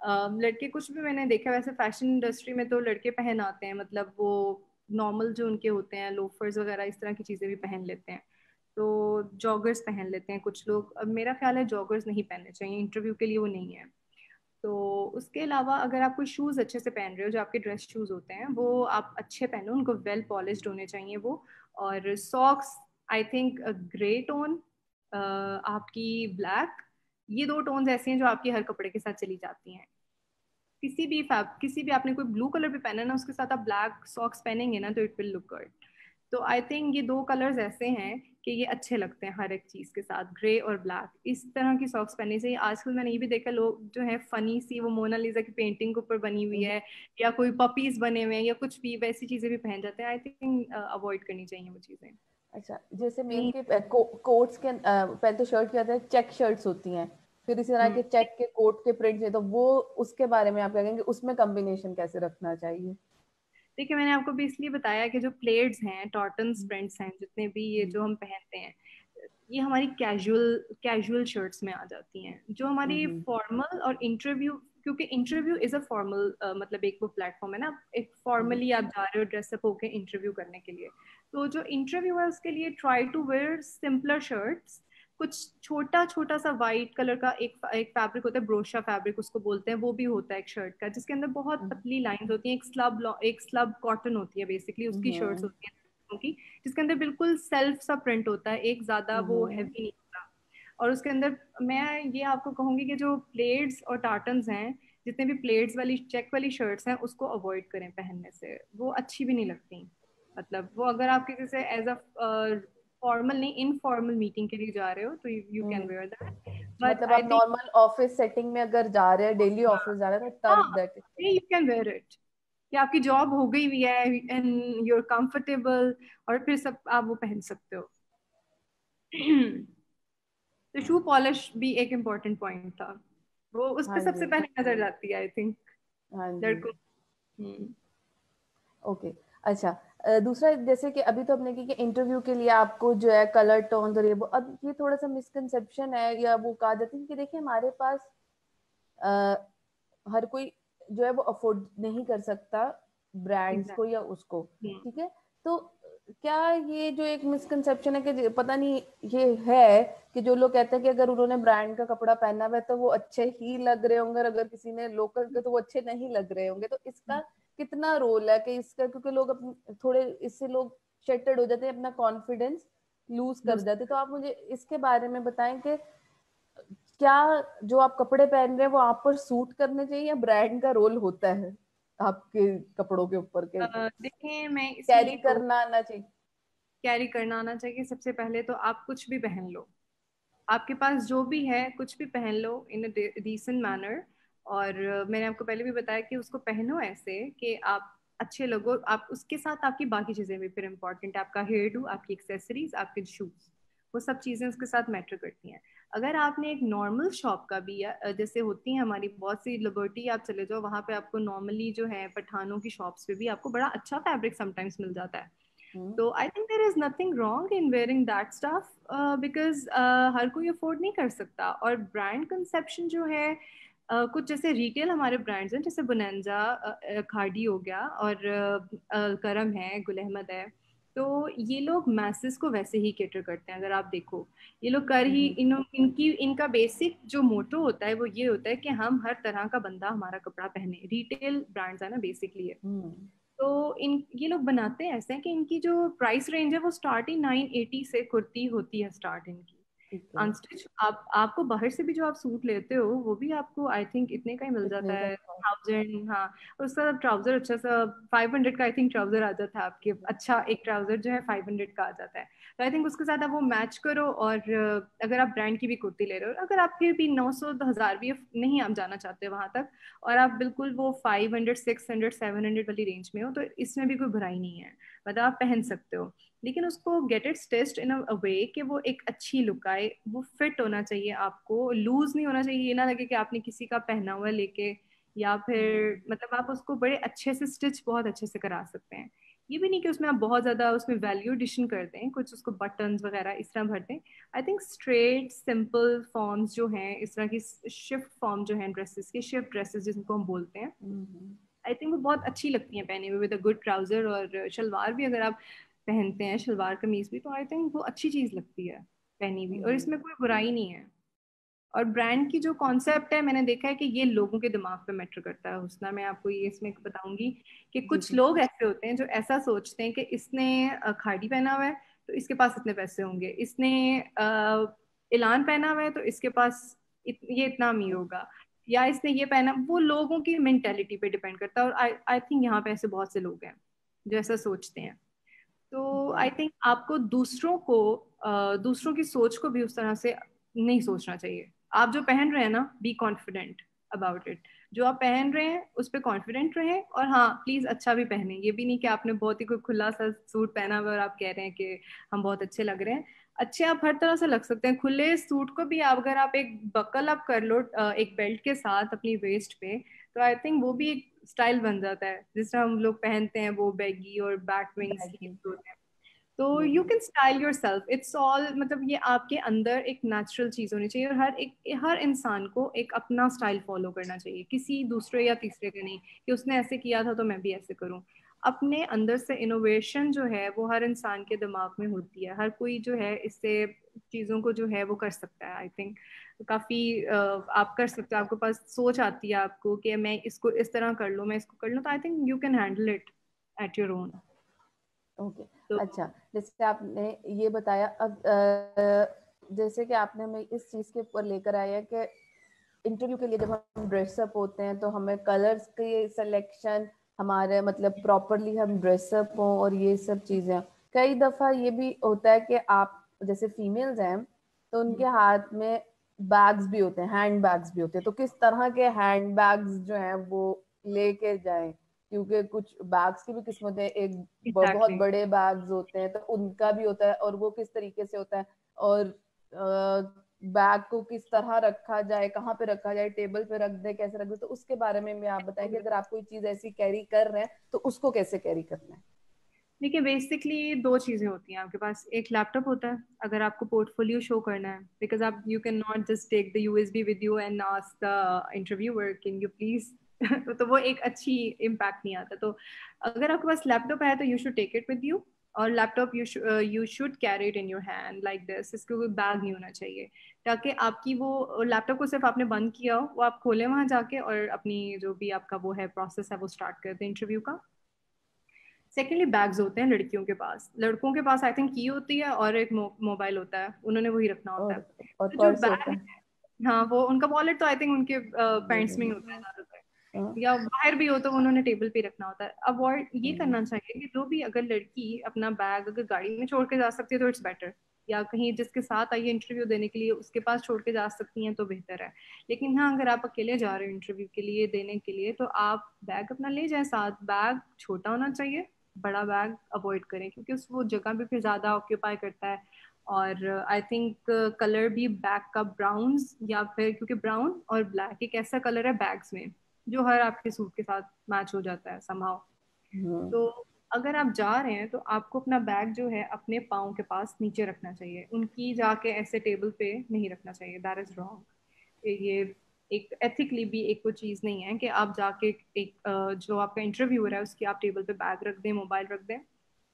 लड़के, कुछ भी मैंने देखा वैसे फैशन इंडस्ट्री में तो लड़के पहन आते हैं, मतलब वो नॉर्मल जो उनके होते हैं लोफर्स वगैरह इस तरह की चीजें भी पहन लेते हैं। तो जॉगर्स पहन लेते हैं कुछ लोग। अब मेरा ख्याल है जॉगर्स नहीं पहनने चाहिए इंटरव्यू के लिए, वो नहीं है। तो उसके अलावा अगर आप कोई शूज़ अच्छे से पहन रहे हो, जो आपके ड्रेस शूज़ होते हैं वो आप अच्छे पहनो, उनको वेल पॉलिश्ड होने चाहिए वो। और socks, I think grey tone, आपकी ब्लैक, ये 2 टोन्स ऐसे हैं जो आपके हर कपड़े के साथ चली जाती हैं। किसी भी आपने कोई ब्लू कलर भी पहना है ना, उसके साथ आप ब्लैक सॉक्स पहनेंगे ना तो इट विल लुक गुड। तो आई थिंक ये 2 कलर्स ऐसे हैं कि ये अच्छे लगते हैं हर एक चीज के साथ, ग्रे और ब्लैक। इस तरह की सॉक्स पहनने से आजकल मैंने ये भी देखा, लोग जो है फनी सी वो मोनालिसा की पेंटिंग के ऊपर बनी हुई है, या कोई पपीज बने हुए हैं, या कुछ भी वैसी चीजें भी पहन जाते हैं। आई थिंक अवॉइड करनी चाहिए वो चीजें।
अच्छा, जैसे मेल
नहीं।
के कोट्स के पहले तो शर्ट के आते हैं, चेक शर्ट्स होती हैं, फिर इसी तरह के
हम्म।
चेक के कोट के प्रिंट्स है, तो वो उसके बारे में आप क्या कहेंगे, उसमें कॉम्बिनेशन कैसे रखना चाहिए।
देखिए, मैंने आपको भी इसलिए बताया कि जो प्लेट्स हैं, टॉटन्स प्रिंट्स हैं, जितने भी ये जो हम पहनते हैं, ये हमारी कैजुअल कैजुअल शर्ट्स में आ जाती हैं। जो हमारी फॉर्मल और इंटरव्यू क्योंकि इंटरव्यू इज अ फॉर्मल, मतलब एक वो प्लेटफॉर्म है ना, एक फॉर्मली आप जा रहे हो ड्रेसअप होके इंटरव्यू करने के लिए। तो जो इंटरव्यू है उसके लिए try to wear simpler shirts, कुछ छोटा छोटा सा वाइट कलर का एक फैब्रिक होता है, ब्रोशा फैब्रिक उसको बोलते हैं, वो भी होता है एक शर्ट का, जिसके अंदर बहुत पतली लाइंस होती हैं, एक स्लब कॉटन होती है बेसिकली उसकी शर्ट्स होती हैं की, जिसके अंदर बिल्कुल सेल्फ सा प्रिंट होता है, एक ज्यादा वो हैवी नहीं होता। और उसके अंदर मैं ये आपको कहूंगी कि जो प्लेट्स और टार्टन्स हैं, जितने भी प्लेट्स वाली चेक वाली शर्ट्स हैं उसको अवॉइड करें पहनने से, वो अच्छी भी नहीं लगती। मतलब वो अगर आप किसी से एज अ फॉर्मल नहीं इनफॉर्मल मीटिंग के लिए जा रहे हो तो you can where that, but
मतलब
आई
आप
थिंक
नॉर्मल ऑफिस सेटिंग में अगर जा रहे हैं, डेली ऑफिस जा रहे हैं, तो
हाँ
तब that
you can wear it, कि आपकी जॉब हो गई भी है एंड यू आर कंफर्टेबल, और फिर सब आप वो पहन सकते हो। तो शू पॉलिश भी एक इम्पोर्टेंट पॉइंट था, वो उस पर
हाँ
सबसे
जी,
पहले नजर जाती है आई थिंक
हाँ जी।
लड़कों। हम्म,
ओके। अच्छा, दूसरा जैसे कि अभी तो हमने की कि इंटरव्यू के लिए आपको जो है कलर टोन और ये वो, अब ये थोड़ा सा मिसकंसेप्शन है या वो कहा जाता है कि देखिए हमारे पास हर कोई जो है वो अफोर्ड नहीं कर सकता ब्रांड्स को या उसको,
एग्जैक्टली।
ठीक है। तो क्या ये जो एक मिसकंसेप्शन है कि पता नहीं ये है कि जो लोग कहते हैं कि अगर उन्होंने ब्रांड का कपड़ा पहना हुआ है तो वो अच्छे ही लग रहे होंगे, और अगर किसी ने लोकल के तो वो अच्छे नहीं लग रहे होंगे, तो इसका कितना रोल है कि इसका, क्योंकि लोग अपने थोड़े इससे लोग शेटेड हो जाते हैं, अपना कॉन्फिडेंस लूज कर जाते हैं। तो आप मुझे इसके बारे में बताएं कि क्या जो आप कपड़े पहन रहे हैं वो आप पर सूट करने चाहिए, या ब्रांड का रोल होता है आपके कपड़ों के ऊपर के
देखें मैं इसमें
कैरी
ये कहूँ,
करना आना चाहिए?
कैरी करना आना चाहिए। सबसे पहले तो आप कुछ भी पहन लो, आपके पास जो भी है कुछ भी पहन लो इन अ डिसेंट मैनर। और मैंने आपको पहले भी बताया कि उसको पहनो ऐसे कि आप अच्छे लगो, आप उसके साथ आपकी बाकी चीजें भी फिर इंपॉर्टेंट है, आपका हेयर डू, आपकी एक्सेसरीज, आपके शूज, वो सब चीजें उसके साथ मैटर करती हैं। अगर आपने एक नॉर्मल शॉप का भी या जैसे होती है हमारी बहुत सी, लिबर्टी आप चले जाओ, वहां पे आपको नॉर्मली जो है पठानों की शॉप्स पे भी आपको बड़ा अच्छा फैब्रिक समटाइम्स मिल जाता है।
हम्म।
तो I think there is nothing wrong in wearing that stuff, because हर कोई अफोर्ड नहीं कर सकता। और ब्रांड कंसेप्शन जो है, कुछ जैसे रिटेल हमारे ब्रांड्स हैं जैसे बुनंजा, खाड़ी हो गया, और करम है, गुल अहमद है, तो ये लोग मैसेस को वैसे ही केटर करते हैं। अगर आप देखो ये लोग कर ही इनका बेसिक जो मोटो होता है वो ये होता है कि हम हर तरह का बंदा हमारा कपड़ा पहने, रिटेल ब्रांड्स है ना बेसिकली।
हम्म।
तो इन ये लोग बनाते हैं ऐसे हैं कि इनकी जो प्राइस रेंज है वो स्टार्ट ही 980 से कुर्ती होती है स्टार्ट इनकी
ठीक है।
अनस्टिच। आपको बाहर से भी जो आप सूट लेते हो वो भी आपको आई थिंक इतने का ही मिल जाता
इतने का
है,
था।
1000। हाँ, और उसका ट्राउजर अच्छा सा 500 का आई थिंक ट्राउजर आ जाता है आपके, अच्छा एक ट्राउजर जो है 500 का आ जाता है। तो आई थिंक उसके साथ आप वो मैच करो, और अगर आप ब्रांड की भी कुर्ती ले रहे हो, अगर आप फिर भी 900 1000 भी नहीं आप जाना चाहते वहां तक, और आप बिल्कुल वो 500 600 700 वाली रेंज में हो, तो इसमें भी कोई बुराई नहीं है, मतलब आप पहन सकते हो। लेकिन उसको गेट इट स्टिच्ड इन अ वे कि वो एक अच्छी लुक आए, वो फिट होना चाहिए, आपको लूज नहीं होना चाहिए, ये ना लगे कि आपने किसी का पहना हुआ लेके, या फिर मतलब आप उसको बड़े अच्छे से स्टिच बहुत अच्छे से करा सकते हैं। ये भी नहीं कि उसमें आप बहुत ज्यादा उसमें वैल्यू एडिशन कर दें, कुछ उसको बटन्स वगैरह इस तरह भर दें। I think straight simple forms जो हैं, इस तरह की शिफ्ट फॉर्म जो हैं ड्रेसेस की, शिफ्ट ड्रेसेस जिनको हम बोलते हैं, आई थिंक वो बहुत अच्छी लगती हैं पहने हुए विद अ गुड ट्राउजर, और शलवार भी अगर आप पहनते हैं, शलवार कमीज भी, तो आई थिंक वो अच्छी चीज लगती है पहनी हुई, और इसमें कोई बुराई नहीं है। और ब्रांड की जो कॉन्सेप्ट है, मैंने देखा है कि ये लोगों के दिमाग पे मैटर करता है हुस्ना। मैं आपको ये इसमें बताऊंगी कि
जी
कुछ
जी।
लोग ऐसे होते हैं जो ऐसा सोचते हैं कि इसने खाड़ी पहना हुआ है तो इसके पास इतने पैसे होंगे, इसने इलान पहना हुआ है तो इसके पास ये इतना अमीर होगा, या इसने ये पहना, वो लोगों की मेंटेलिटी पे डिपेंड करता है। और आई आई थिंक यहाँ पे ऐसे बहुत से लोग हैं जो ऐसा सोचते हैं। तो
Okay.
आई थिंक आपको दूसरों की सोच को भी उस तरह से नहीं सोचना चाहिए। आप जो पहन रहे हैं ना, बी कॉन्फिडेंट अबाउट इट, जो आप पहन रहे हैं उस पर कॉन्फिडेंट रहें, और हाँ प्लीज अच्छा भी पहने, ये भी नहीं कि आपने बहुत ही कोई खुला सा सूट पहना हुआ है और आप कह रहे हैं कि हम बहुत अच्छे लग रहे हैं। अच्छे आप हर तरह से लग सकते हैं, खुले सूट को भी आप अगर आप एक बकल अप कर लो एक बेल्ट के साथ अपनी वेस्ट पे, तो आई थिंक वो भी एक स्टाइल बन जाता है, जिस तरह हम लोग पहनते हैं वो बैगी और बैक विंग
Baggy.
स्लीव्स होते हैं। तो you can style your self, it's all, मतलब ये आपके अंदर एक नेचुरल चीज होनी चाहिए, और हर इंसान को एक अपना स्टाइल फॉलो करना चाहिए, किसी दूसरे या तीसरे का नहीं, कि उसने ऐसे किया था तो मैं भी ऐसे करूं। अपने अंदर से इनोवेशन जो है वो हर इंसान के दिमाग में होती है, हर कोई जो है इससे चीजों को जो है वो कर सकता है। आई थिंक काफी आप कर सकते हो, आपके पास सोच आती है आपको कि मैं इसको इस तरह कर लूँ, मैं इसको कर लूँ, तो I think you can handle it at your own.
Okay.
तो
अच्छा, जैसे आपने ये बताया, अब जैसे कि आपने हमें इस चीज के ऊपर लेकर आया है कि इंटरव्यू के लिए जब हम ड्रेसअप होते हैं तो हमें कलर्स की सिलेक्शन, हमारे मतलब प्रॉपरली हम ड्रेसअप हों और ये सब चीजें। कई दफा ये भी होता है कि आप जैसे फीमेल्स हैं तो उनके हाथ में बैग्स भी होते हैं, हैंड बैग्स भी होते हैं, तो किस तरह के हैंड बैग्स जो हैं वो लेके जाएं, क्योंकि कुछ बैग्स की भी किस्म होते हैं, एक बहुत
एग्जैक्टली,
बड़े बैग्स होते हैं तो उनका भी होता है, और वो किस तरीके से होता है, और बैग को किस तरह रखा जाए, कहाँ पे रखा जाए, टेबल पे रख दे, कैसे रख दे, तो उसके बारे में भी आप बताएं कि अगर आप कोई चीज ऐसी कैरी कर रहे हैं तो उसको कैसे कैरी करना है।
देखिए बेसिकली दो चीजें होती हैं आपके पास। एक लैपटॉप होता है अगर आपको पोर्टफोलियो शो करना है, बिकॉज आप you can not just take the USB with you and ask the interviewer can you please तो वो एक अच्छी इम्पैक्ट नहीं आता। तो अगर आपके पास लैपटॉप है तो you should take it with you, और laptop you should carry it in your hand like this, इसको कोई बैग नहीं होना चाहिए, ताकि आपकी वो लैपटॉप को सिर्फ आपने बंद किया हो, वो आप खोले वहां जाके और अपनी जो भी आपका वो है प्रोसेस है वो स्टार्ट कर दें इंटरव्यू का। सेकेंडली बैग्स होते हैं लड़कियों के पास, लड़कों के पास आई थिंक की होती है और एक मोबाइल होता है, उन्होंने वही रखना होता है।
और
तो जो
पर्स होता
बैग,
है।
हाँ वो उनका वॉलेट तो आई थिंक उनके
जी
पैंट्स
जी।
में ही होता है ज्यादातर,
हाँ,
या बाहर भी हो तो उन्होंने टेबल पे रखना होता है। अवॉइड ये
हम्म,
करना चाहिए कि जो भी अगर लड़की अपना बैग अगर गाड़ी में छोड़ के जा सकती है तो इट्स बेटर, या कहीं जिसके साथ आई है इंटरव्यू देने के लिए उसके पास छोड़ के जा सकती हैं तो बेहतर है। लेकिन हाँ अगर आप अकेले जा रहे हो इंटरव्यू के लिए देने के लिए तो आप बैग अपना ले जाएं साथ, बैग छोटा होना चाहिए, बड़ा बैग अवॉइड करें क्योंकि उस वो जगह भी फिर ज्यादा ऑक्यूपाई करता है। और आई थिंक कलर भी बैग का ब्राउन, या फिर क्योंकि ब्राउन और ब्लैक एक ऐसा कलर है बैग्स में जो हर आपके सूट के साथ मैच हो जाता है समहाउ।
हम्म,
तो अगर आप जा रहे हैं तो आपको अपना बैग जो है अपने पाँव के पास नीचे रखना चाहिए, उनकी जाके ऐसे टेबल पे नहीं रखना चाहिए, दैट इज रॉन्ग। ये एक एथिकली भी एक वो चीज़ नहीं है कि आप जाके एक जो आपका इंटरव्यूअर है उसकी आप टेबल पे बैग रख दें, मोबाइल रख दें।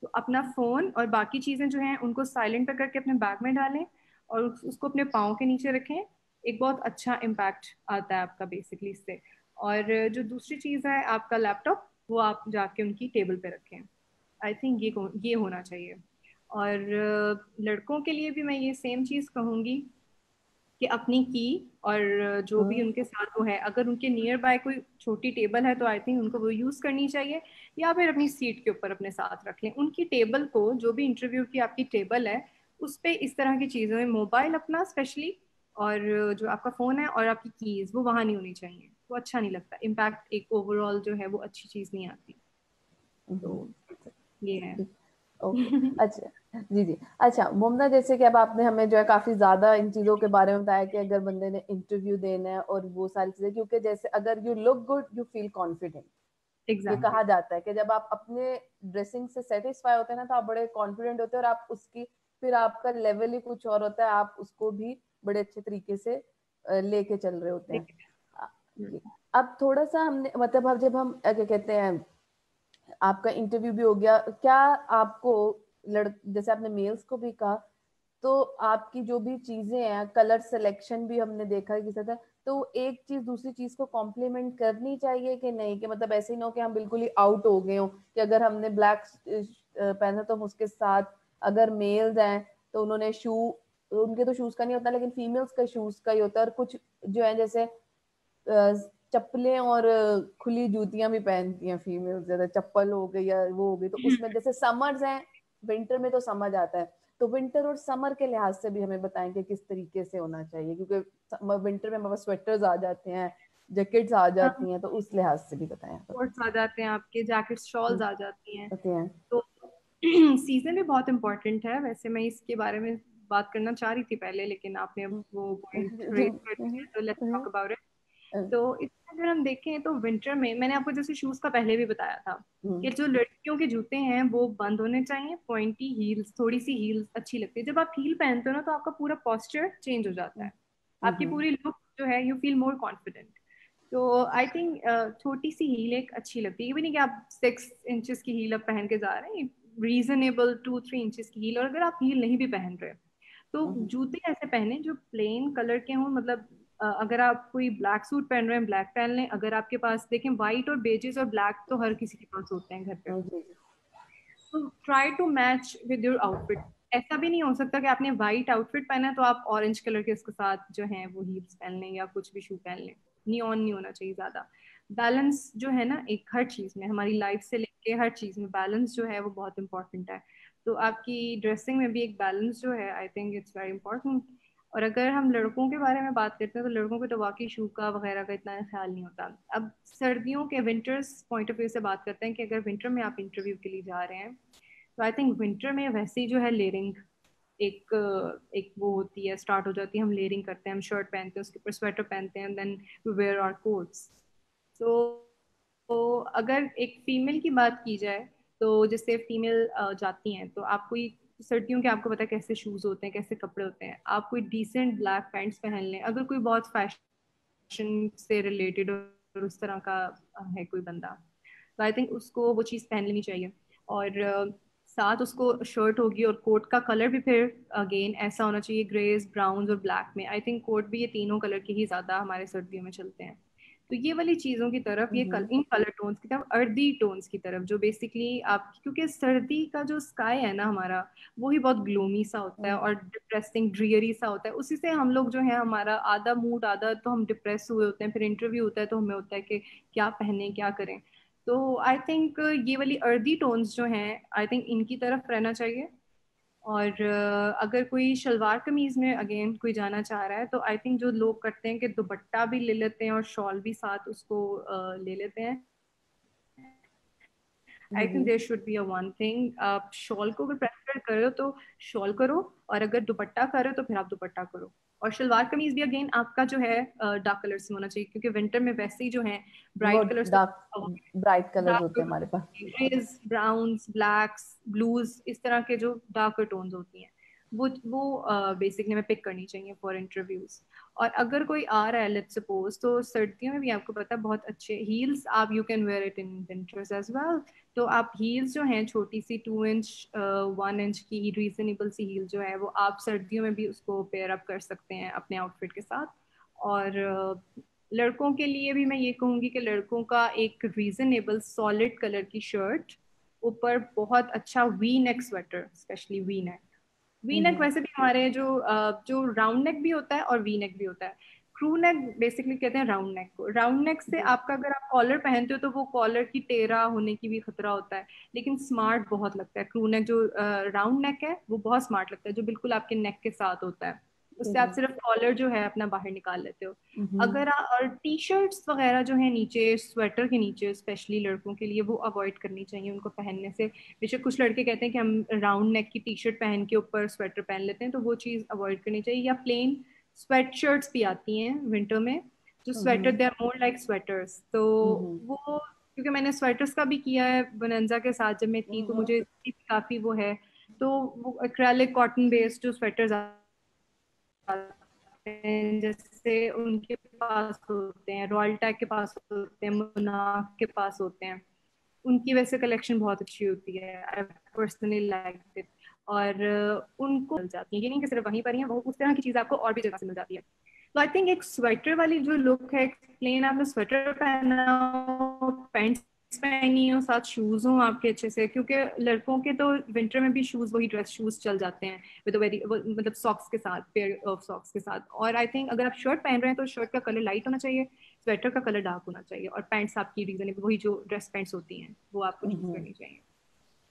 तो अपना फोन और बाकी चीजें जो हैं उनको साइलेंट पे करके अपने बैग में डालें और उसको अपने पाँव के नीचे रखें। एक बहुत अच्छा इम्पैक्ट आता है आपका बेसिकली इससे। और जो दूसरी चीज़ है आपका लैपटॉप, वो आप जाके उनकी टेबल पे रखें। आई थिंक ये होना चाहिए। और लड़कों के लिए भी मैं ये सेम चीज़ कहूँगी कि अपनी की और जो भी
हम्म,
उनके साथ वो है, अगर उनके नियर बाय कोई छोटी टेबल है तो आई थिंक उनको वो यूज करनी चाहिए, या फिर अपनी सीट के ऊपर अपने साथ रख लें उनकी टेबल को, जो भी इंटरव्यू की आपकी टेबल है उस पे इस तरह की चीजें, मोबाइल अपना स्पेशली, और जो आपका फोन है और आपकी कीज वो वहां नहीं होनी चाहिए, वो अच्छा नहीं लगता, इम्पैक्ट एक ओवरऑल जो है वो अच्छी चीज नहीं आती।
हम्म,
तो ये है।
ठीक, ओके। अच्छा जी जी। अच्छा मुमना, जैसे कि अब आपने हमें जो है काफी ज्यादा इन चीजों के बारे में बताया कि अगर बंदे ने इंटरव्यू देना है और वो सारी चीजें, क्योंकि जैसे अगर you look good you feel confident, ये
एग्जैक्टली।
कहा जाता है कि जब आप अपने ड्रेसिंग से सेटिस्फाई होते हैं ना तो आप बड़े कॉन्फिडेंट होते हैं, और आप उसकी फिर आपका लेवल ही कुछ और होता है, आप उसको भी बड़े अच्छे तरीके से लेके चल रहे होते हैं। अ, जी। अब थोड़ा सा हमने मतलब अब जब हम क्या कहते हैं, आपका इंटरव्यू भी हो गया, क्या आपको जैसे आपने मेल्स को भी कहा, तो आपकी जो भी चीजें हैं, कलर सिलेक्शन भी हमने देखा है किसी तरह, तो एक चीज दूसरी चीज को कॉम्प्लीमेंट करनी चाहिए कि नहीं, कि मतलब ऐसे ही ना हो कि हम बिल्कुल ही आउट हो गए हो, कि अगर हमने ब्लैक पहना तो हम उसके साथ, अगर मेल्स हैं तो उन्होंने शू, उनके तो शूज का नहीं होता लेकिन फीमेल्स का शूज का ही होता है, और कुछ जो है जैसे चप्पलें और खुली जूतियां भी पहनती हैं फीमेल, ज्यादा चप्पल हो गई या वो हो गई, तो उसमें जैसे समर्स हैं, विंटर में तो समझ आता है, तो विंटर और समर के लिहाज से भी हमें बताएं कि किस तरीके से होना चाहिए, क्योंकि विंटर में हमारे पास स्वेटर्स आ जाते हैं, जैकेट्स आ जाती हैं, तो उस लिहाज से भी बताएं आप।
कोट्स आ जाते हैं आपके, जैकेट शॉल्स आ जाती हैं।
होते हैं।
तो सीजन भी बहुत इम्पोर्टेंट है, वैसे मैं इसके बारे में बात करना चाह रही थी पहले लेकिन आपने अब वो पॉइंट रेज कर दिया, तो लेट्स टॉक अबाउट इट। तो इसमें अगर हम देखें तो विंटर में मैंने आपको जैसे शूज का पहले भी बताया था कि जो लड़कियों के जूते हैं वो बंद होने चाहिए, पॉइंटी हील्स, थोड़ी सी हील्स अच्छी लगती है। जब आप हील पहनते हो ना तो आपका पूरा पोस्चर चेंज हो जाता है, आपकी पूरी लुक जो है, यू फील मोर कॉन्फिडेंट। तो आई थिंक छोटी सी हील एक अच्छी लगती है। ये भी नहीं कि आप 6 इंचेस की हील अब पहन के जा रहे हैं, रीजनेबल 2-3 इंचेस की हील। और अगर आप हील नहीं भी पहन रहे तो जूते ऐसे पहने जो प्लेन कलर के हों, मतलब अगर आप कोई ब्लैक सूट पहन रहे हैं ब्लैक पहन लें। अगर आपके पास देखें व्हाइट और बेजेस और ब्लैक तो हर किसी के पास होते हैं घर पे, तो try to match with your outfit. ऐसा भी नहीं हो सकता कि आपने व्हाइट आउटफिट पहना है तो आप ऑरेंज कलर के उसके साथ जो है वो हील्स पहन लें या कुछ भी शू पहन लें। नियॉन नहीं होना चाहिए ज्यादा। बैलेंस जो है ना, एक हर चीज में, हमारी लाइफ से लेके हर चीज में बैलेंस जो है वो बहुत इंपॉर्टेंट है। तो आपकी ड्रेसिंग में भी एक बैलेंस जो है, I think it's very important. और अगर हम लड़कों के बारे में बात करते हैं तो लड़कों को तो वाकई शू का वगैरह का इतना ख्याल नहीं होता। अब सर्दियों के विंटर्स पॉइंट ऑफ व्यू से बात करते हैं कि अगर विंटर में आप इंटरव्यू के लिए जा रहे हैं तो आई थिंक विंटर में वैसे ही जो है लेयरिंग एक एक वो होती है, स्टार्ट हो जाती है। हम लेयरिंग करते हैं, हम शर्ट पहनते हैं, उसके ऊपर स्वेटर पहनते हैं, then we wear our coats. तो अगर एक फीमेल की बात की जाए तो जैसे फीमेल जाती हैं तो आप कोई सर्दियों के, आपको पता है कैसे शूज होते हैं, कैसे कपड़े होते हैं, आप कोई डिसेंट ब्लैक पैंट्स पहन लें। अगर कोई बहुत फैशन से रिलेटेड और उस तरह का है कोई बंदा, तो आई थिंक उसको वो चीज़ पहन लेनी चाहिए। और साथ उसको शर्ट होगी और कोट का कलर भी फिर अगेन ऐसा होना चाहिए, ग्रेज, ब्राउन और ब्लैक में। आई थिंक कोट भी ये तीनों कलर के ही ज्यादा हमारे सर्दियों में चलते हैं। तो ये वाली चीजों की तरफ, इन कलर टोन्स की तरफ, अर्दी टोन्स की तरफ, जो बेसिकली आप, क्योंकि सर्दी का जो स्काई है ना हमारा, वो ही बहुत ग्लोमी सा होता है और डिप्रेसिंग ड्रियरी सा होता है। उसी से हम लोग जो है, हमारा आधा मूड, आधा तो हम डिप्रेस हुए होते हैं, फिर इंटरव्यू होता है तो हमें होता है कि क्या पहने, क्या करें। तो आई थिंक ये वाली अर्दी टोन्स जो हैं, आई थिंक इनकी तरफ रहना चाहिए। और अगर कोई शलवार कमीज में अगेन कोई जाना चाह रहा है तो आई थिंक जो लोग करते हैं कि दुपट्टा भी ले लेते हैं और शॉल भी साथ उसको ले लेते हैं। I think there should be a one thing, आप शॉल को अगर प्रेफर करो तो शॉल करो, और अगर दुपट्टा करो तो फिर आप दुपट्टा करो। और शलवार कमीज भी अगेन आपका जो है डार्क कलर्स में होना चाहिए, क्योंकि विंटर में वैसे ही जो है
वो
bright colours,
dark bright colours होते हैं
डार्क
हमारे पास।
ग्रेज, ब्राउन्स, ब्लैक्स, ब्लूज, इस तरह के जो डार्कर टोन्स होती हैं वो बेसिकली हमें पिक करनी चाहिए फॉर इंटरव्यूज। और अगर कोई आ रहा है लेट्स सपोज, तो सर्दियों में भी आपको पता है बहुत अच्छे हील्स, आप you can wear it in winters as well. तो आप हील्स जो हैं छोटी सी 2 इंच 1 इंच की रीजनेबल सी हील जो है वो आप सर्दियों में भी उसको पेयर अप कर सकते हैं अपने आउटफिट के साथ। और लड़कों के लिए भी मैं ये कहूंगी कि लड़कों का एक रीजनेबल सॉलिड कलर की शर्ट, ऊपर बहुत अच्छा V neck sweater, specially V neck. V neck वैसे भी हमारे जो राउंड नेक भी होता है और वी नेक भी होता है। क्रू नेक बेसिकली कहते हैं राउंड नेक को। राउंड नेक से आपका, अगर आप कॉलर पहनते हो तो वो कॉलर की टेढ़ा होने की भी खतरा होता है, लेकिन स्मार्ट बहुत लगता है क्रू नेक। जो राउंड नेक है वो बहुत स्मार्ट लगता है, जो बिल्कुल आपके नेक के साथ होता है। उससे आप सिर्फ कॉलर जो है अपना बाहर निकाल लेते हो। अगर आप, और टी शर्ट्स वगैरह जो है नीचे स्वेटर के नीचे, स्पेशली लड़कों के लिए वो अवॉइड करनी चाहिए उनको पहनने से। बेशक कुछ लड़के कहते हैं कि हम राउंड नेक की टी शर्ट पहन के ऊपर स्वेटर पहन लेते हैं, तो वो चीज़ अवॉइड करनी चाहिए। या प्लेन स्वेट शर्ट्स भी आती हैं विंटर में, जो sweater, they are more like sweaters. तो वो, क्योंकि मैंने स्वेटर्स का भी किया है बोनांजा के साथ जब मैं थी, तो मुझे इसकी काफी वो है। तो वो एक्रेलिक कॉटन बेस्ड जो स्वेटर्स हैं, जैसे उनके पास होते हैं, रॉयल टैग के पास होते हैं, मोनाक के पास होते हैं, उनकी वैसे कलेक्शन बहुत अच्छी होती है। I personally like it. और उनको मिल जाती है, ये नहीं कि सिर्फ वहीं पर ही है, वो उस तरह की चीज आपको और भी जगह से मिल जाती है। तो आई थिंक एक स्वेटर वाली जो लुक है, प्लेन आपने स्वेटर पहना हो, पैंट्स पहनी हो, साथ शूज हो आपके अच्छे से, क्योंकि लड़कों के तो विंटर में भी शूज वही ड्रेस शूज चल जाते हैं विद वेरी, मतलब सॉक्स के साथ, पेयर ऑफ सॉक्स के साथ। और आई थिंक अगर आप शर्ट पहन रहे हैं तो शर्ट का कलर लाइट होना चाहिए, स्वेटर का कलर डार्क होना चाहिए, और पैंट्स आपकी रीजनेबल वही जो ड्रेस पैंट्स होती हैं वो आपको चूज करनी चाहिए।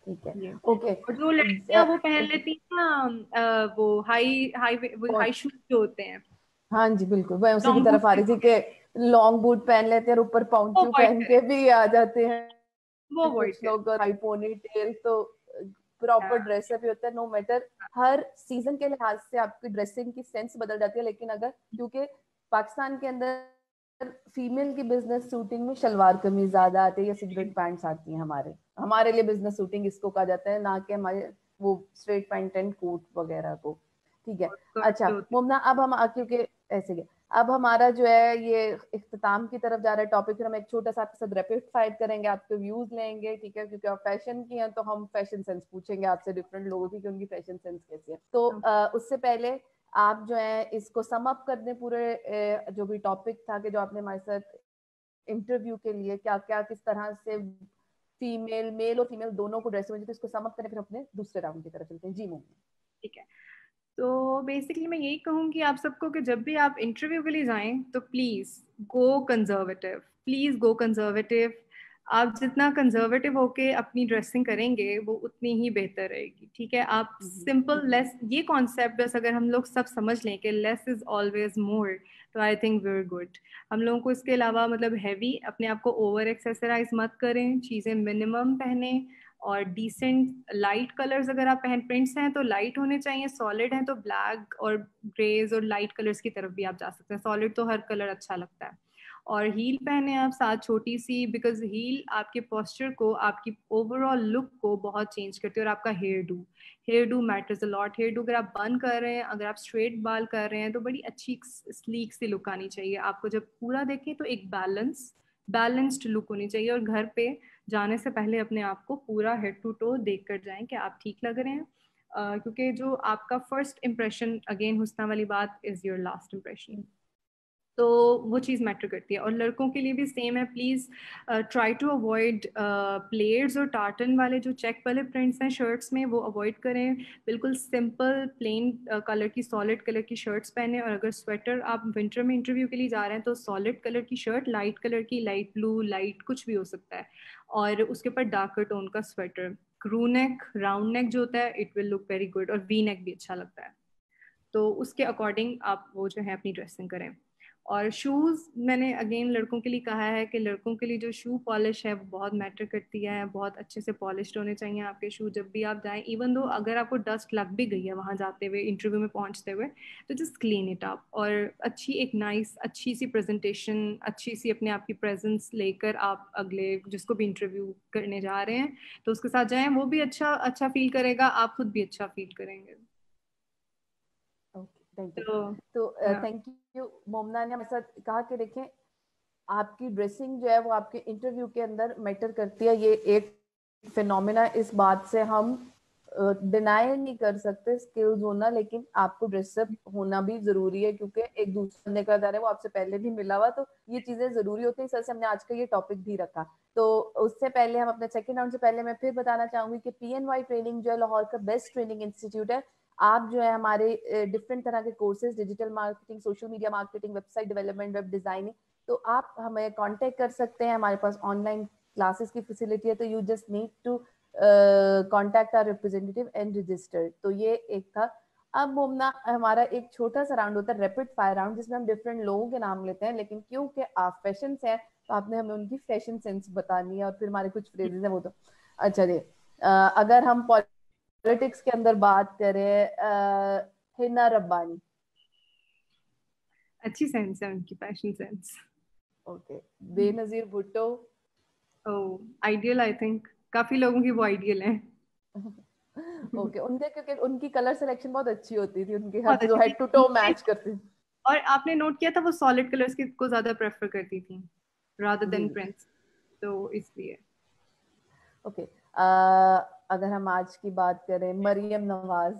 ठीक है।
ये,
ओके।
और जो लड़कियां वो पहन लेती हैं ना, वो हाई हाई हाई शूज जो होते हैं,
हाँ जी बिल्कुल, मैं उसी की
लॉन्ग
तरफ
बूट,
आ रही थी कि लॉन्ग बूट पहन लेते हैं और ऊपर
वो
पाउंचू
अवॉइड
पहन
करें,
के भी आ जाते
वो
हैं
अवॉइड
कुछ
करें।
लोग, हाई पोनी टेल। तो प्रॉपर ड्रेसअप ही होता है, नो मैटर। हर सीजन के लिहाज से आपकी ड्रेसिंग की सेंस बदल जाती है, लेकिन अगर, क्योंकि पाकिस्तान के अंदर फीमेल की बिजनेस शूटिंग में शलवार कमीज ज्यादा आती है या सिगरेट पैंट्स आती हैं हमारे हमारे लिए बिजनेस शूटिंग इसको कहा जाता है, ना कि हमारे वो स्ट्रेट पैंट एंड कोट वगैरह को। ठीक है।
और स्कर्ट्स
अच्छा
जो होती
मुमना, अब हम क्योंकि ऐसे ही अब हमारा जो है ये इख्तिताम की तरफ जा रहा है टॉपिक, फिर हम एक छोटा सा आपके साथ रैपिड फायर करेंगे, आपके व्यूज लेंगे। ठीक है, क्योंकि आप फैशन की हैं तो हम फैशन सेंस पूछेंगे आपसे डिफरेंट लोगों की कि उनकी फैशन सेंस कैसी है। तो
है।
उससे पहले आप जो है इसको सम अप कर दें पूरे जो भी टॉपिक था कि जो आपने हमारे साथ इंटरव्यू के लिए क्या क्या किस तरह से फीमेल मेल और फीमेल दोनों को ड्रेस में, तो इसको सम अप करें फिर अपने दूसरे राउंड की तरफ चलते हैं। जी मोम।
ठीक है, तो बेसिकली मैं यही कहूँगी आप सबको कि जब भी आप इंटरव्यू के लिए जाएं तो please go conservative, please go conservative. आप जितना कंजर्वेटिव होके अपनी ड्रेसिंग करेंगे वो उतनी ही बेहतर रहेगी। ठीक है, आप सिंपल लेस, ये कॉन्सेप्ट बस अगर हम लोग सब समझ लें कि लेस इज ऑलवेज मोर, तो आई थिंक वेरी गुड। हम लोगों को इसके अलावा मतलब हैवी अपने आप को ओवर एक्सेसराइज मत करें, चीज़ें मिनिमम पहने और डिसेंट लाइट कलर्स, अगर आप पहन प्रिंट्स हैं तो लाइट होने चाहिए, सॉलिड हैं तो ब्लैक और ग्रेज और लाइट कलर्स की तरफ भी आप जा सकते हैं, सॉलिड तो हर कलर अच्छा लगता है। और हील पहने आप साथ छोटी सी, बिकॉज हील आपके पोस्चर को, आपकी ओवरऑल लुक को बहुत चेंज करती है। और आपका hairdo matters a lot. Hairdo अगर आप बंद कर रहे हैं, अगर आप स्ट्रेट बाल कर रहे हैं तो बड़ी अच्छी स्लीक सी लुक आनी चाहिए आपको। जब पूरा देखें तो एक बैलेंस्ड लुक होनी चाहिए। और घर पे जाने से पहले अपने आप को पूरा हेड टू टो देख कर जाएं कि आप ठीक लग रहे हैं। क्योंकि जो आपका फर्स्ट इंप्रेशन, अगेन हुस्ना वाली बात, इज योर लास्ट इंप्रेशन, तो वो चीज़ मैटर करती है। और लड़कों के लिए भी सेम है, please try to avoid plates और टार्टन वाले जो चेक वाले प्रिंट्स हैं शर्ट्स में, वो अवॉइड करें। बिल्कुल सिंपल प्लेन कलर की, सॉलिड कलर की शर्ट्स पहने। और अगर स्वेटर, आप विंटर में इंटरव्यू के लिए जा रहे हैं तो सॉलिड कलर की शर्ट, लाइट कलर की, लाइट ब्लू, लाइट कुछ भी हो सकता है, और उसके ऊपर डार्कर टोन का स्वेटर। क्रू नेक, राउंड नेक जो होता है, it will look very good, और वी नेक भी अच्छा लगता है। तो उसके अकॉर्डिंग आप वो जो है अपनी ड्रेसिंग करें। और शूज़, मैंने अगेन लड़कों के लिए कहा है कि लड़कों के लिए जो शू पॉलिश है वो बहुत मैटर करती है। बहुत अच्छे से पॉलिश्ड होने चाहिए आपके शू जब भी आप जाएं। इवन दो अगर आपको डस्ट लग भी गई है वहां जाते हुए, इंटरव्यू में पहुंचते हुए, तो जस्ट क्लीन इट अप। और अच्छी एक नाइस अच्छी सी प्रेजेंटेशन, अच्छी सी अपने आप की प्रेजेंस लेकर आप अगले जिसको भी इंटरव्यू करने जा रहे हैं तो उसके साथ जाएं। वो भी अच्छा अच्छा फील करेगा, आप खुद भी अच्छा फील करेंगे।
Okay, thank you.
तो
तो थैंक यू। मोमना ने हमारे साथ कहा कि देखें आपकी ड्रेसिंग जो है वो आपके इंटरव्यू के अंदर मैटर करती है। ये एक फिनोमिना, इस बात से हम डिनाई नहीं कर सकते स्किल्स होना, लेकिन आपको ड्रेसअप होना भी जरूरी है क्योंकि एक दूसरे बंदे का है वो आपसे पहले भी मिला हुआ, तो ये चीजें जरूरी होती है। इस वजह से हमने आज का ये टॉपिक भी रखा। तो उससे पहले हम अपने सेकंड राउंड से पहले मैं फिर बताना चाहूंगी कि PNY ट्रेनिंग जो है लाहौर का बेस्ट ट्रेनिंग इंस्टीट्यूट है। आप जो है हमारे डिफरेंट तरह के courses, digital marketing, social media marketing, website development, web designing, तो आप हमें कांटेक्ट कर सकते हैं। हमारे पास ऑनलाइन क्लासेस की फैसिलिटी है, तो you just need to contact our representative and register. तो ये एक था। अब मोमना, हमारा एक छोटा सा राउंड होता है रैपिड फायर राउंड, जिसमें हम डिफरेंट लोगों के नाम लेते हैं, लेकिन क्योंकि आप फैशन से हैं तो आपने हमें उनकी फैशन सेंस बतानी है और फिर हमारे कुछ फ्रेजेस हैं वो तो। अच्छा जी, अगर हम पॉलिटिक्स के अंदर बात करें, हिना रब्बानी।
अच्छी सेंस है उनकी, fashion sense.
Okay. Benazir Bhutto.
Oh, ideal, I think काफी लोगों की वो आइडियल है।
ओके, उनके क्योंकि उनकी कलर सिलेक्शन बहुत अच्छी होती थी, उनकी हर
बहुत
चीज
अच्छी
हेड टू टो
थी।
मैच करती थी।
और आपने नोट किया था वो सॉलिड कलर्स को ज्यादा प्रेफर करती थी रादर
जी।
देन प्रिंट्स, तो इसलिए।
ओके। अगर हम आज की बात करें, मरियम नवाज।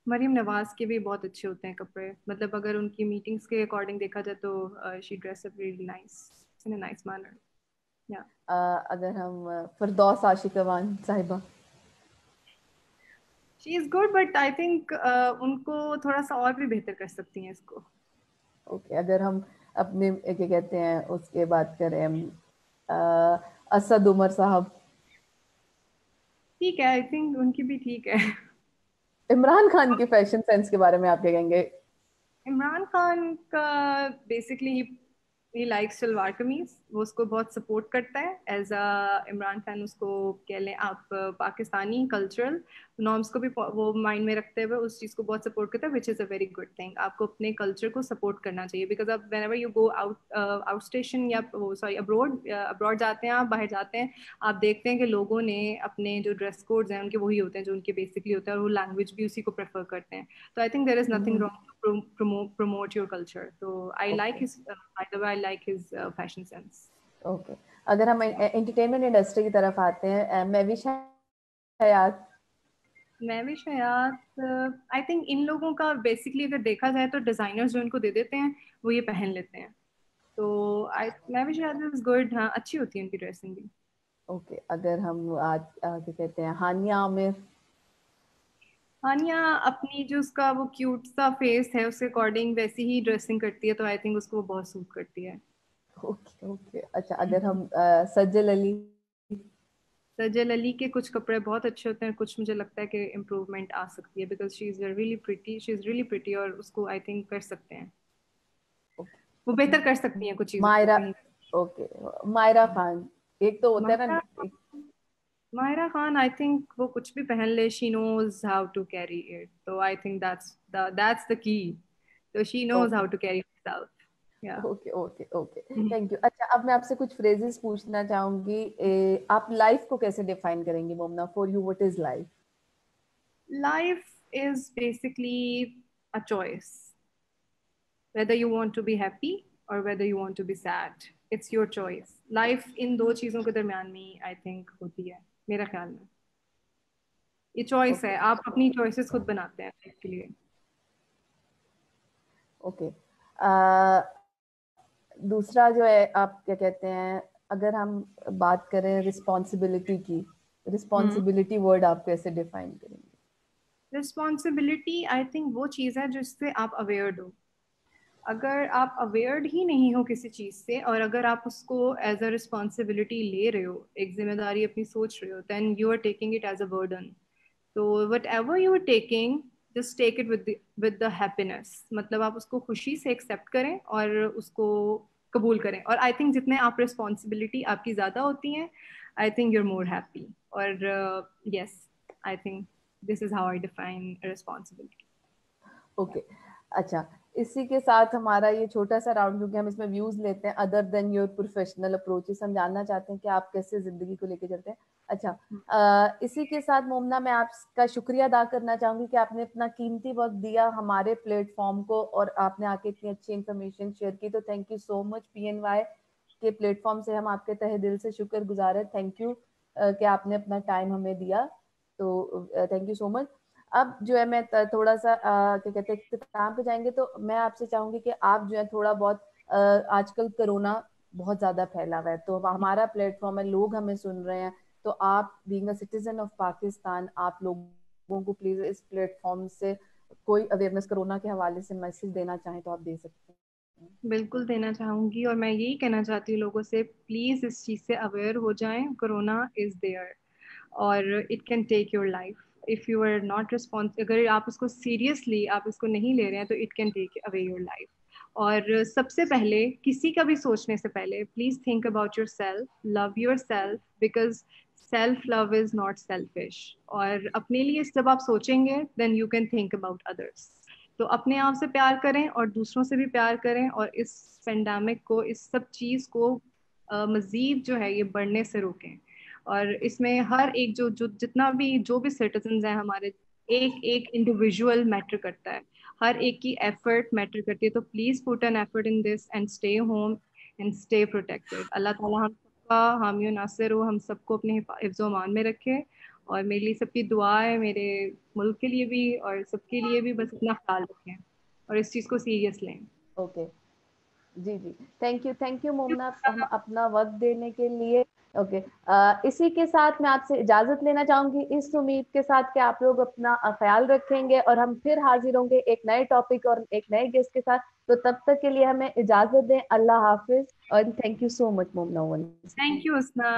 मरीम नवाज के भी बहुत अच्छे होते हैं कपड़े, मतलब अगर उनकी मीटिंग्स के अकॉर्डिंग देखा जाए तो she dress up really nice, in a nice manner. या
अगर हम फिरदौस आशिक अमान साहिबा।
She is good, but I think उनको थोड़ा सा और भी बेहतर कर सकती हैं इसको।
ओके। अगर हम अपने क्या कहते हैं उसके बात करें हम, असद उमर साहब।
ठीक है, आई थिंक उनकी भी ठीक है।
इमरान खान के फैशन सेंस के बारे में आप क्या कहेंगे?
इमरान खान का basically he likes salwar kameez, वो उसको बहुत सपोर्ट करता है एज अ इमरान खान। उसको कह लें आप पाकिस्तानी कल्चरल नॉर्म्स को भी वो माइंड में रखते हुए उस चीज़ को बहुत सपोर्ट करता है, which is a very good thing. आपको अपने कल्चर को सपोर्ट करना चाहिए, बिकॉज अब when ever you go out station या वो सॉरी अब्रॉड अब्रॉड जाते हैं, आप बाहर जाते हैं, आप देखते हैं कि लोगों ने अपने जो ड्रेस कोड्स हैं उनके वही होते हैं जो उनके बेसिकली होते हैं, और वो लैंग्वेज भी उसी को प्रेफर करते हैं। तो I think there is nothing wrong promote your culture. So I like
okay
his by the way, I like his fashion sense.
Okay. अगर हम एंटरटेनमेंट इंडस्ट्री की तरफ आते हैं, महविश हयात।
महविश हयात, आई थिंक इन लोगों का बेसिकली अगर देखा जाए तो डिजाइनर्स जो इनको दे देते हैं वो ये पहन लेते हैं। तो आई महविश हयात इज गुड, हाँ अच्छी होती है उनकी ड्रेसिंग भी।
ओके, अगर हम आज क्या कहते हैं, हानिया आमिर।
हानिया अपनी जो उसका वो क्यूट सा फेस है उसके अकॉर्डिंग वैसी ही ड्रेसिंग करती है, तो आई थिंक उसको वो बहुत सूट करती है।
Okay okay. अच्छा, अगर हम सज्जल अली।
सजल अली के कुछ कपड़े बहुत अच्छे होते हैं, कुछ मुझे लगता है कि इम्प्रूवमेंट आ सकती है, because she is really pretty, और उसको आई थिंक कर सकते हैं, वो बेहतर कर सकती हैं कुछ चीजों को
मायरा।
कहीं।
ओके, मायरा खान। एक तो होता है ना
माहिरा माहिरा खान, आई थिंक वो कुछ भी पहन ले, she knows how to carry it, तो I think that's the key, तो she knows
okay
how to carry himself. या
okay okay okay, thank you. अच्छा, अब मैं आपसे कुछ फ्रेजेस पूछना चाहूंगी। आप लाइफ को कैसे डिफाइन करेंगी Momna? For you what is life?
Life is basically a choice, whether you want to be happy or whether you want to be sad, it's your choice. Life इन दो चीजों के दरमियान में आई थिंक होती है मेरा ख्याल में। ये चॉइस
ओके
है, आप अपनी चॉइसेस खुद बनाते हैं लाइफ के लिए।
ओके। दूसरा जो है, आप क्या कहते हैं, अगर हम बात करें रिस्पॉन्सिबिलिटी की, रिस्पॉन्सिबिलिटी वर्ड आप कैसे डिफाइन करेंगे?
रिस्पॉन्सिबिलिटी आई थिंक वो चीज़ है जिससे आप अवेयर हो। अगर आप अवेयर्ड ही नहीं हो किसी चीज़ से, और अगर आप उसको एज अ रिस्पॉन्सिबिलिटी ले रहे हो, एक जिम्मेदारी अपनी सोच रहे हो, then you are taking it as a burden. तो whatever you are taking, just take it with the happiness, मतलब आप उसको खुशी से एक्सेप्ट करें और उसको कबूल करें। और आई थिंक जितने आप रिस्पॉन्सिबिलिटी आपकी ज़्यादा होती हैं, I think you are more happy. और yes, I think this is how I define responsibility.
Okay. अच्छा, इसी के साथ हमारा ये छोटा सा राउंड, क्योंकि हम इसमें व्यूज लेते हैं other than your professional approaches, हम जानना चाहते हैं कि आप कैसे जिंदगी को लेके चलते हैं। अच्छा, इसी के साथ मोमना, मैं आपका शुक्रिया अदा करना चाहूंगी कि आपने अपना कीमती वक्त दिया हमारे प्लेटफॉर्म को, और आपने आके इतनी अच्छी इंफॉर्मेशन शेयर की। तो thank you so much. PNY के प्लेटफॉर्म से हम आपके तहे दिल से शुक्रगुजार है। थैंक यू कि आपने अपना टाइम हमें दिया। तो थैंक यू सो मच। अब जो है, मैं थोड़ा सा क्या कहते हैं, इख्तिताम पे जाएंगे, तो मैं आपसे चाहूंगी कि आप जो है थोड़ा बहुत आजकल कोरोना बहुत ज्यादा फैला हुआ है, तो हमारा प्लेटफॉर्म है, लोग हमें सुन रहे हैं, तो आप being a citizen of Pakistan, आप लोगों को प्लीज इस प्लेटफॉर्म से कोई अवेयरनेस कोरोना के हवाले से मैसेज देना चाहें तो आप दे सकते हैं।
बिल्कुल देना चाहूंगी, और मैं यही कहना चाहती हूँ लोगों से, प्लीज इस चीज से अवेयर हो जाएं। कोरोना इज देयर और it can take your life if you are not response, अगर आप उसको सीरियसली आप इसको नहीं ले रहे हैं तो it can take away your life. और सबसे पहले किसी का भी सोचने से पहले please think about yourself, love yourself, because self love is not selfish. और अपने लिए जब आप सोचेंगे then you can think about others. तो अपने आप से प्यार करें और दूसरों से भी प्यार करें, और इस पेंडेमिक को, इस सब चीज को मजीद जो है ये बढ़ने से रोकें। और इसमें हर एक जो जो जितना भी जो भी सिटीजन हैं हमारे, एक एक इंडिविजुअल मैटर करता है, हर एक की एफर्ट मैटर करती है। तो please put an effort in this and stay home and stay protected. अल्लाह ताला हम सबका हामी नासिर हो, हम सबको अपने हिफ्ज़ मान में रखे। और मेरे लिए सबकी दुआ है, मेरे मुल्क के लिए भी और सबके लिए भी, बस इतना ख्याल रखें और इस चीज़ को सीरियस लें।
ओके, जी जी, थैंक यू मोमना, हम अपना वक्त देने के लिए। ओके, इसी के साथ मैं आपसे इजाजत लेना चाहूंगी, इस उम्मीद के साथ कि आप लोग अपना ख्याल रखेंगे, और हम फिर हाजिर होंगे एक नए टॉपिक और एक नए गेस्ट के साथ। तो तब तक के लिए हमें इजाजत दें। अल्लाह हाफिज, और thank you so much मोमना।
Thank you उसना।